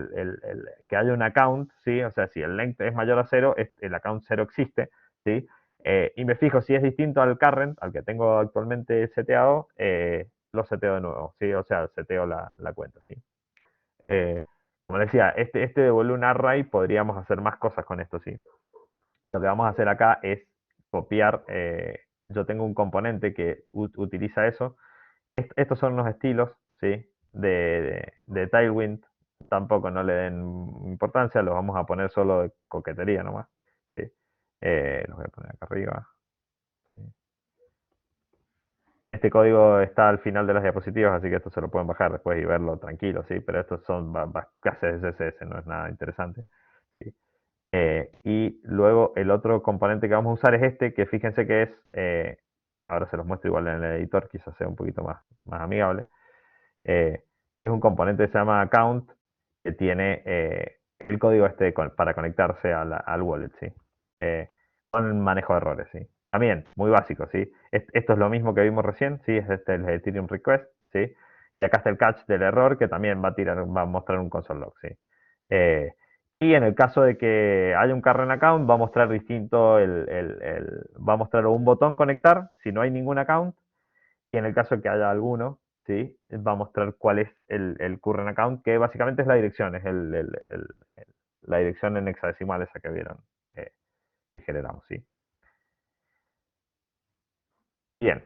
haya un account, ¿sí? O sea, si el length es mayor a cero, el account cero existe, ¿sí? Y me fijo si es distinto al current, al que tengo actualmente seteado, lo seteo de nuevo, ¿sí? O sea, seteo la cuenta, ¿sí? Eh, Como decía, este devuelve un array, podríamos hacer más cosas con esto, ¿sí? Lo que vamos a hacer acá es copiar, yo tengo un componente que utiliza eso. Estos son los estilos, ¿sí? De Tailwind, tampoco no le den importancia, los vamos a poner solo de coquetería nomás, ¿sí? Los voy a poner acá arriba. ¿Sí? Este código está al final de las diapositivas, así que esto se lo pueden bajar después y verlo tranquilo, ¿sí? Pero estos son clases de CSS, no es nada interesante, ¿sí? Y luego el otro componente que vamos a usar es este, que fíjense que es, ahora se los muestro igual en el editor, quizás sea un poquito más amigable. Es un componente que se llama account, que tiene el código este para conectarse al wallet, ¿sí? Con manejo de errores, ¿sí? También, muy básico, ¿sí? Esto es lo mismo que vimos recién, ¿sí? Es el Ethereum request, ¿sí? Y acá está el catch del error que también va a mostrar un console log, ¿sí? Eh, y en el caso de que haya un current account, va a mostrar distinto va a mostrar un botón conectar si no hay ningún account, y en el caso de que haya alguno, ¿sí? Va a mostrar cuál es el current account, que básicamente es la dirección, es la dirección en hexadecimal esa que vieron, que generamos, ¿sí? Bien.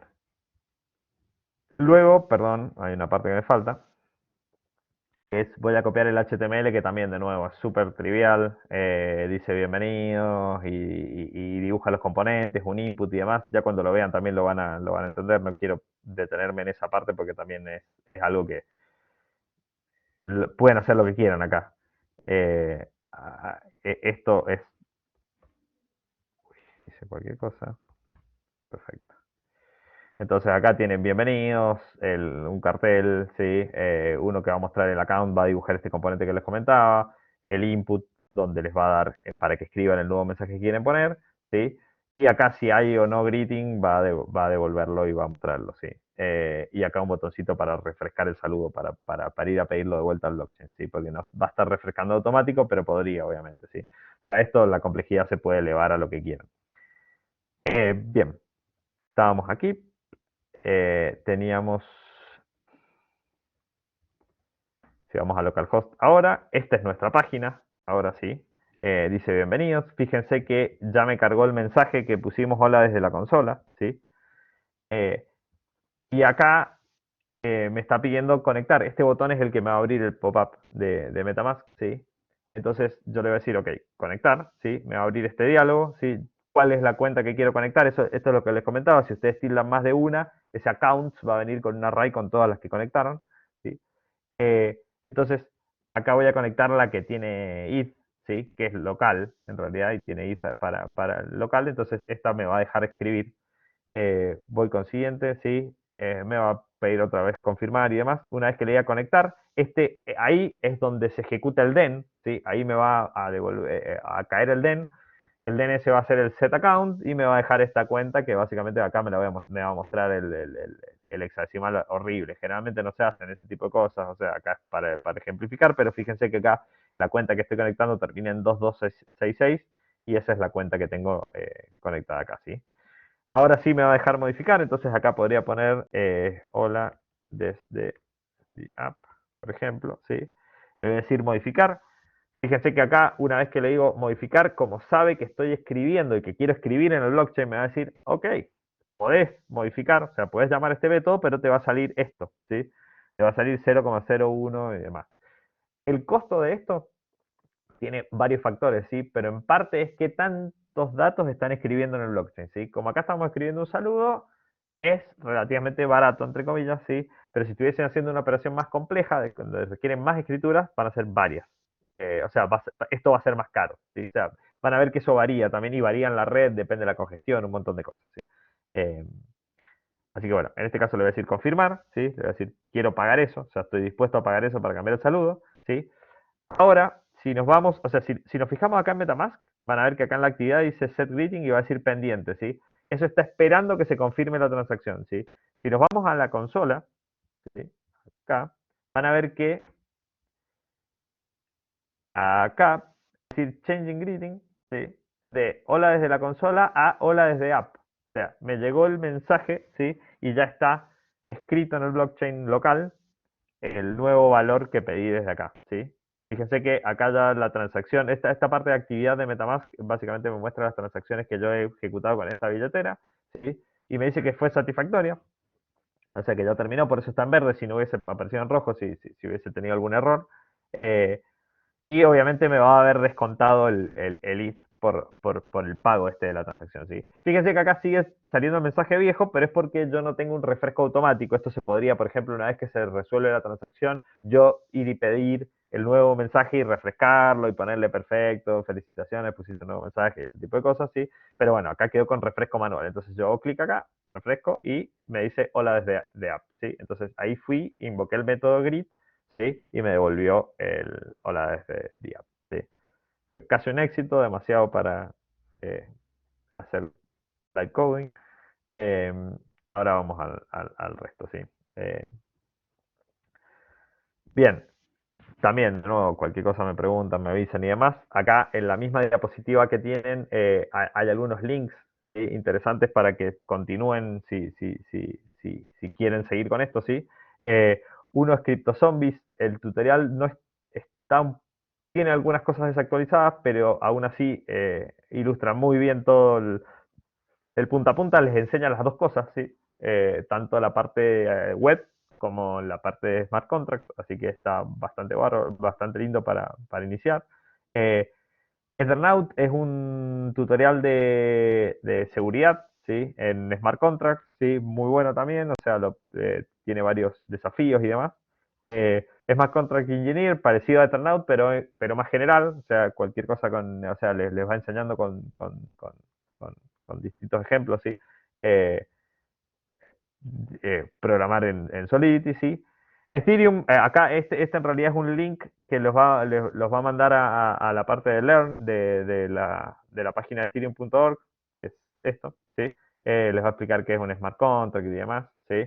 Luego, perdón, hay una parte que me falta. voy a copiar el HTML, que también de nuevo es súper trivial, dice bienvenidos y dibuja los componentes, un input y demás. Ya cuando lo vean también lo van a entender. No quiero detenerme en esa parte porque también es algo que pueden hacer lo que quieran acá. Esto es, dice cualquier cosa, perfecto. Entonces acá tienen bienvenidos, un cartel, ¿sí? Uno que va a mostrar el account va a dibujar este componente que les comentaba, el input donde les va a dar para que escriban el nuevo mensaje que quieren poner, ¿sí? Y acá si hay o no greeting va a devolverlo y va a mostrarlo, ¿sí? Y acá un botoncito para refrescar el saludo, para ir a pedirlo de vuelta al blockchain, ¿sí? Porque no va a estar refrescando automático, pero podría, obviamente, ¿sí? A esto la complejidad se puede elevar a lo que quieran. Bien, estábamos aquí. Teníamos, si vamos a localhost ahora, esta es nuestra página, ahora sí, dice bienvenidos. Fíjense que ya me cargó el mensaje que pusimos hola desde la consola, ¿sí? Eh, y acá me está pidiendo conectar. Este botón es el que me va a abrir el pop-up de MetaMask, ¿sí? Entonces yo le voy a decir, ok, conectar, ¿sí? Me va a abrir este diálogo, ¿sí? ¿Cuál es la cuenta que quiero conectar? Esto es lo que les comentaba. Si ustedes tildan más de una, ese account va a venir con un array con todas las que conectaron, ¿sí? Eh, entonces, acá voy a conectar la que tiene if, ¿sí? Que es local, en realidad, y tiene if para el local. Entonces, esta me va a dejar escribir. Voy con siguiente, ¿sí? Me va a pedir otra vez confirmar y demás. Una vez que le diga conectar, ahí es donde se ejecuta el DEN, ¿sí? Ahí me va a devolver, a caer el DEN. El DNS va a ser el set account y me va a dejar esta cuenta que básicamente acá me va a mostrar el hexadecimal horrible. Generalmente no se hacen ese tipo de cosas, o sea, acá es para ejemplificar, pero fíjense que acá la cuenta que estoy conectando termina en 2266 y esa es la cuenta que tengo conectada acá, ¿sí? Ahora sí me va a dejar modificar, entonces acá podría poner hola desde the app, por ejemplo, ¿sí? Le voy a decir modificar. Fíjense que acá, una vez que le digo modificar, como sabe que estoy escribiendo y que quiero escribir en el blockchain, me va a decir, ok, podés modificar, o sea, podés llamar a este método, pero te va a salir esto, ¿sí? Te va a salir 0,01 y demás. El costo de esto tiene varios factores, ¿sí? Pero en parte es que tantos datos están escribiendo en el blockchain, ¿sí? Como acá estamos escribiendo un saludo, es relativamente barato, entre comillas, ¿sí? Pero si estuviesen haciendo una operación más compleja, donde requieren más escrituras, van a ser varias. O sea, esto va a ser más caro, ¿sí? O sea, van a ver que eso varía también y varía en la red, depende de la congestión, un montón de cosas, ¿sí? Eh, Así que bueno, en este caso le voy a decir confirmar, ¿sí? Le voy a decir quiero pagar eso, o sea, estoy dispuesto a pagar eso para cambiar el saludo, ¿sí? Ahora, si nos vamos, o sea, si nos fijamos acá en MetaMask, van a ver que acá en la actividad dice set greeting y va a decir pendiente, ¿sí? Eso está esperando que se confirme la transacción, ¿sí? Si nos vamos a la consola, ¿sí? Acá, van a ver que acá, es decir, changing greeting, ¿sí? De hola desde la consola a hola desde app. O sea, me llegó el mensaje, ¿sí? Y ya está escrito en el blockchain local el nuevo valor que pedí desde acá, ¿sí? Fíjense que acá ya la transacción, esta parte de actividad de MetaMask básicamente me muestra las transacciones que yo he ejecutado con esta billetera, ¿sí? Y me dice que fue satisfactoria, o sea que ya terminó, por eso está en verde, si no hubiese aparecido en rojo, si hubiese tenido algún error. Eh, y obviamente me va a haber descontado el if por el pago este de la transacción, ¿sí? Fíjense que acá sigue saliendo el mensaje viejo, pero es porque yo no tengo un refresco automático. Esto se podría, por ejemplo, una vez que se resuelve la transacción, yo ir y pedir el nuevo mensaje y refrescarlo y ponerle perfecto, felicitaciones, pusiste un nuevo mensaje, ese tipo de cosas, ¿sí? Pero bueno, acá quedó con refresco manual. Entonces yo hago clic acá, refresco y me dice hola desde de app, ¿sí? Entonces ahí fui, invoqué el método greet, ¿sí? Y me devolvió el hola desde día, ¿sí? Casi un éxito, demasiado para hacer live coding. Eh, Ahora vamos al resto, ¿sí? Eh, Bien, también, ¿no? Cualquier cosa me preguntan, me avisan y demás. Acá en la misma diapositiva que tienen hay algunos links, ¿sí? Interesantes para que continúen si quieren seguir con esto, ¿sí? Uno es CryptoZombies, el tutorial no está tiene algunas cosas desactualizadas, pero aún así ilustra muy bien todo el punta a punta, les enseña las dos cosas, ¿sí? Tanto la parte web como la parte de smart contracts, así que está bastante bastante lindo para iniciar. Eh, Ethernaut es un tutorial de seguridad, ¿sí? En smart contracts, ¿sí? Muy bueno también, o sea, tiene varios desafíos y demás. Smart Contract Engineer, parecido a Ethernaut, pero más general, o sea, cualquier cosa o sea, les va enseñando con- con distintos ejemplos, ¿sí? Eh, programar en Solidity, sí. Ethereum, acá este en realidad es un link que los va a mandar a la parte de Learn de la página de ethereum.org, que es esto, ¿sí? Les va a explicar qué es un smart contract y demás, ¿sí?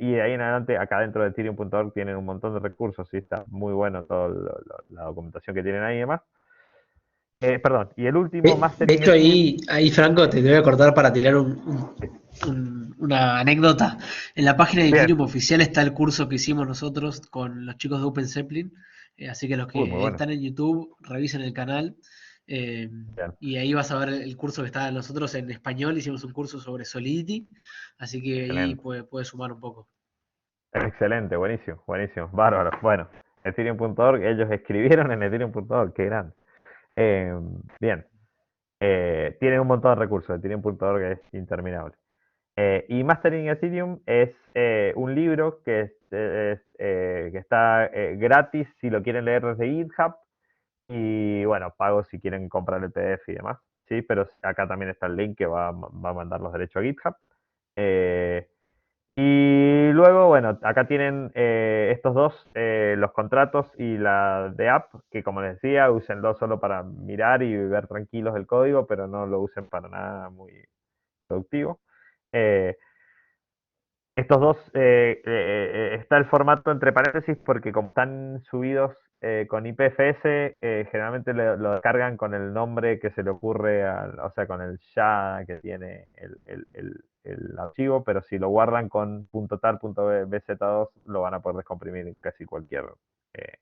Y de ahí en adelante, acá dentro de ethereum.org tienen un montón de recursos, ¿sí? Está muy bueno toda la documentación que tienen ahí y demás. Perdón, y el último, De Mastering hecho, Ethereum. ahí Franco, te voy a cortar para tirar una anécdota. En la página de Bien, Ethereum oficial está el curso que hicimos nosotros con los chicos de Open Zeppelin. Así que los uy, muy que bueno. están en YouTube, revisen el canal. eh, Bien, y ahí vas a ver el curso que está nosotros en español. Hicimos un curso sobre Solidity. Así que ahí excelente. puede sumar un poco. Excelente, buenísimo, buenísimo, bárbaro. Bueno, Ethereum.org, ellos escribieron en Ethereum.org, qué grande. Eh, bien, tienen un montón de recursos, Ethereum.org es interminable. Y Mastering Ethereum es un libro que está gratis si lo quieren leer desde GitHub y bueno, pago si quieren comprar el PDF y demás. Sí, pero acá también está el link que va a mandar los derechos a GitHub. Eh, y luego, bueno, acá tienen estos dos, los contratos y la de app, que como les decía, úsenlo solo para mirar y ver tranquilos el código, pero no lo usen para nada muy productivo. Eh, Estos dos, está el formato entre paréntesis porque como están subidos con IPFS, generalmente lo cargan con el nombre que se le ocurre, o sea, con el ya que tiene el archivo, pero si lo guardan con .tar.bz2 lo van a poder descomprimir en casi cualquier, eh,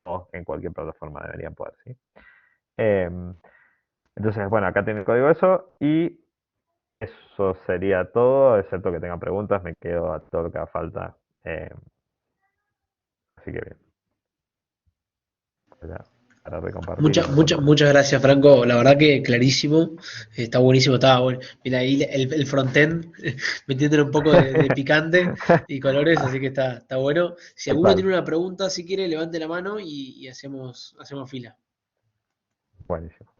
o en cualquier plataforma deberían poder, ¿sí? Em, entonces, bueno, acá tiene el código de eso y eso sería todo, excepto que tengan preguntas, me quedo a todo lo que haga falta. eh, Así que bien, ya, para recompartir y no cortar. Muchas gracias, Franco. La verdad que clarísimo. Está buenísimo, estaba bueno. Mira, ahí el frontend metiéndole un poco de picante y colores, así que está bueno. Si alguno Total, tiene una pregunta, si quiere, levante la mano y hacemos fila. buenísimo.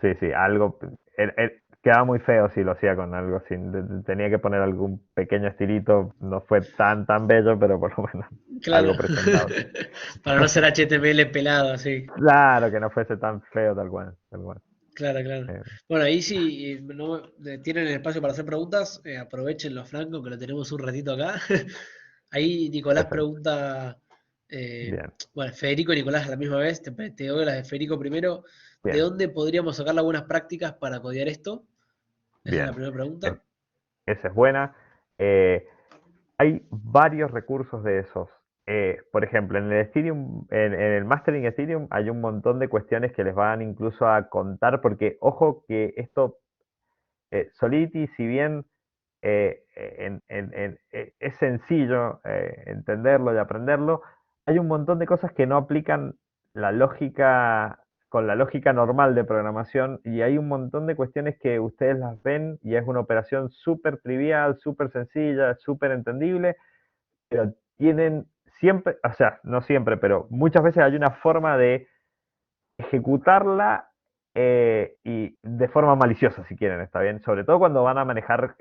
Sí, sí, algo. Quedaba muy feo si lo hacía con algo así. Tenía que poner algún pequeño estilito. No fue tan bello, pero por lo menos Claro. algo presentable. Para no ser HTML pelado, así. Claro, que no fuese tan feo tal cual. Tal cual. Claro, claro. Eh, Bueno, ahí si no, tienen el espacio para hacer preguntas, aprovechenlo, Franco, que lo tenemos un ratito acá. Ahí Nicolás perfecto. pregunta, Bien, bueno, Federico y Nicolás a la misma vez, te doy las de Federico primero. ¿De bien, dónde podríamos sacar las buenas prácticas para codear esto? Esa es la bien. primera Es- pregunta. Esa es buena. Eh, Hay varios recursos de esos. Por ejemplo, en el Ethereum, en el Mastering Ethereum hay un montón de cuestiones que les van incluso a contar, porque ojo que esto, Solidity, si bien es sencillo entenderlo y aprenderlo, hay un montón de cosas que no aplican la lógica con la lógica normal de programación y hay un montón de cuestiones que ustedes las ven y es una operación súper trivial, súper sencilla, súper entendible, pero tienen siempre, o sea, no siempre, pero muchas veces hay una forma de ejecutarla y de forma maliciosa, si quieren, está bien. Sobre todo cuando van a manejar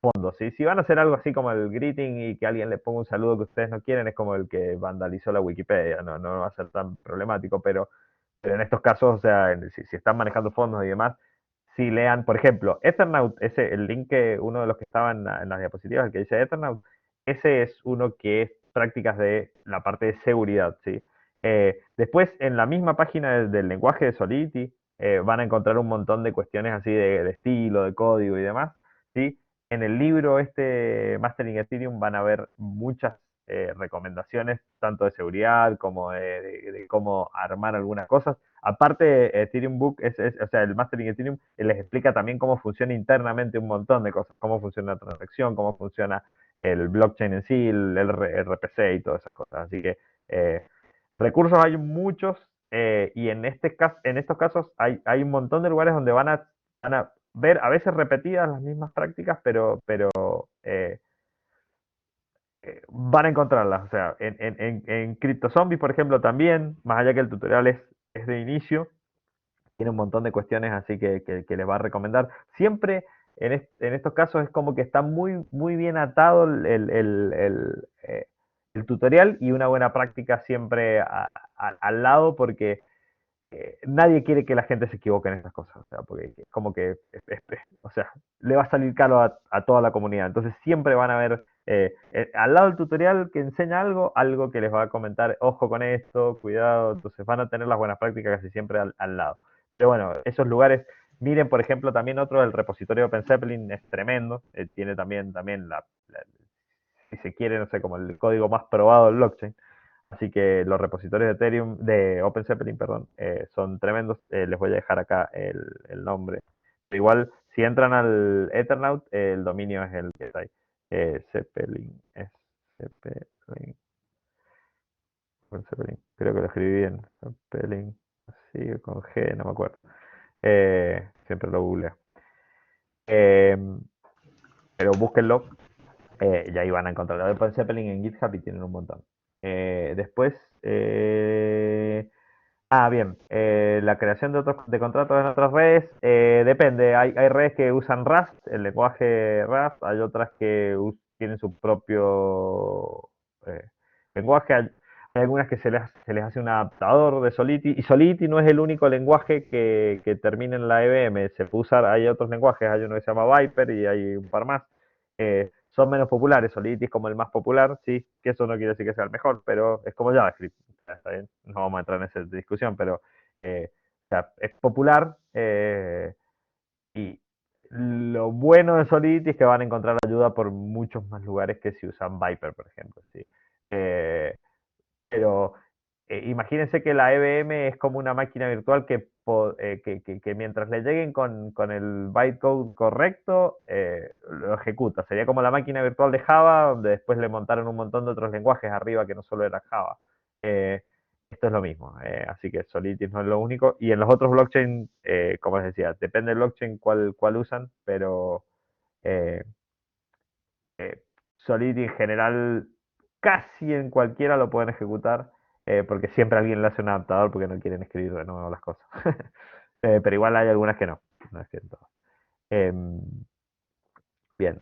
fondos, ¿sí? Si van a hacer algo así como el greeting y que alguien le ponga un saludo que ustedes no quieren, es como el que vandalizó la Wikipedia, no va a ser tan problemático, pero en estos casos, o sea, si están manejando fondos y demás, si lean, por ejemplo, Ethernaut, el link que uno de los que estaba en las diapositivas, el que dice Ethernaut, ese es uno que es prácticas de la parte de seguridad, ¿sí? Después, en la misma página del lenguaje de Solidity, van a encontrar un montón de cuestiones así de estilo, de código y demás, ¿sí? En el libro este, Mastering Ethereum, van a ver muchas recomendaciones, tanto de seguridad como de cómo armar algunas cosas. Aparte, Ethereum Book, o sea, el Mastering Ethereum les explica también cómo funciona internamente un montón de cosas, cómo funciona la transacción, cómo funciona el blockchain en sí, el RPC y todas esas cosas. Así que recursos hay muchos y en estos casos hay un montón de lugares donde van a ver a veces repetidas las mismas prácticas, pero van a encontrarlas. O sea, en CryptoZombies, por ejemplo, también, más allá que el tutorial es de inicio, tiene un montón de cuestiones así que les va a recomendar. Siempre en estos casos es como que está muy, muy bien atado el tutorial y una buena práctica siempre al lado porque nadie quiere que la gente se equivoque en estas cosas, o sea, porque es como que, o sea, le va a salir caro a toda la comunidad. Entonces siempre van a ver al lado del tutorial que enseña algo que les va a comentar, ojo con esto, cuidado. Entonces van a tener las buenas prácticas casi siempre al lado. Pero bueno, esos lugares, miren por ejemplo también otro, el repositorio OpenZeppelin es tremendo, tiene también si se quiere, no sé, como el código más probado del blockchain. Así que los repositorios de Ethereum, de OpenZeppelin, perdón, son tremendos. Les voy a dejar acá el nombre. Pero igual, si entran al Ethernaut, el dominio es el que está ahí. Zeppelin, es Zeppelin, OpenZeppelin. Creo que lo escribí bien. Zeppelin, así con G, no me acuerdo. Siempre lo googleo. Pero búsquenlo y ahí van a encontrar lo de OpenZeppelin en GitHub y tienen un montón. Después, bien, la creación de contratos en otras redes depende. Hay redes que usan Rust, el lenguaje Rust, hay otras que tienen su propio lenguaje. Hay algunas que se les hace un adaptador de Solidity, y Solidity no es el único lenguaje que termina en la EVM. Se puede usar, hay otros lenguajes, hay uno que se llama Viper y hay un par más. Son menos populares, Solidity es como el más popular, sí, que eso no quiere decir que sea el mejor, pero es como JavaScript. Está bien, no vamos a entrar en esa discusión, pero o sea, es popular y lo bueno de Solidity es que van a encontrar ayuda por muchos más lugares que si usan Viper, por ejemplo. ¿Sí? Eh, pero imagínense que la EVM es como una máquina virtual que mientras le lleguen con el bytecode correcto, lo ejecuta. Sería como la máquina virtual de Java, donde después le montaron un montón de otros lenguajes arriba que no solo era Java. Eh, Esto es lo mismo, así que Solidity no es lo único. Y en los otros blockchain, como les decía, depende del blockchain cuál usan, pero eh, Solidity en general casi en cualquiera lo pueden ejecutar, porque siempre alguien le hace un adaptador porque no quieren escribir de nuevo las cosas. Pero igual hay algunas que no es que en todas. Em, bien.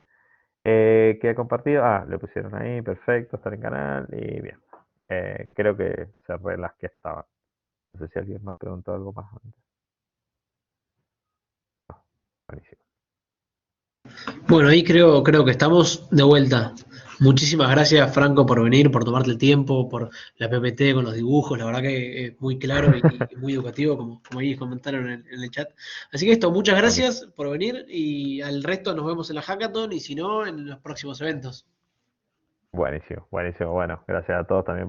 ¿Queda compartido? Le pusieron ahí, perfecto, estar en canal y bien. Creo que cerré las que estaban. No sé si alguien me ha preguntado algo más antes. Buenísimo. Bueno, ahí creo que estamos de vuelta. Muchísimas gracias, Franco, por venir, por tomarte el tiempo, por la PPT con los dibujos. La verdad que es muy claro y muy educativo, como ahí comentaron en el chat. Así que esto, muchas Buenísimo. gracias por venir y al resto nos vemos en la Hackathon y si no, en los próximos eventos. Buenísimo, buenísimo. Bueno, gracias a todos también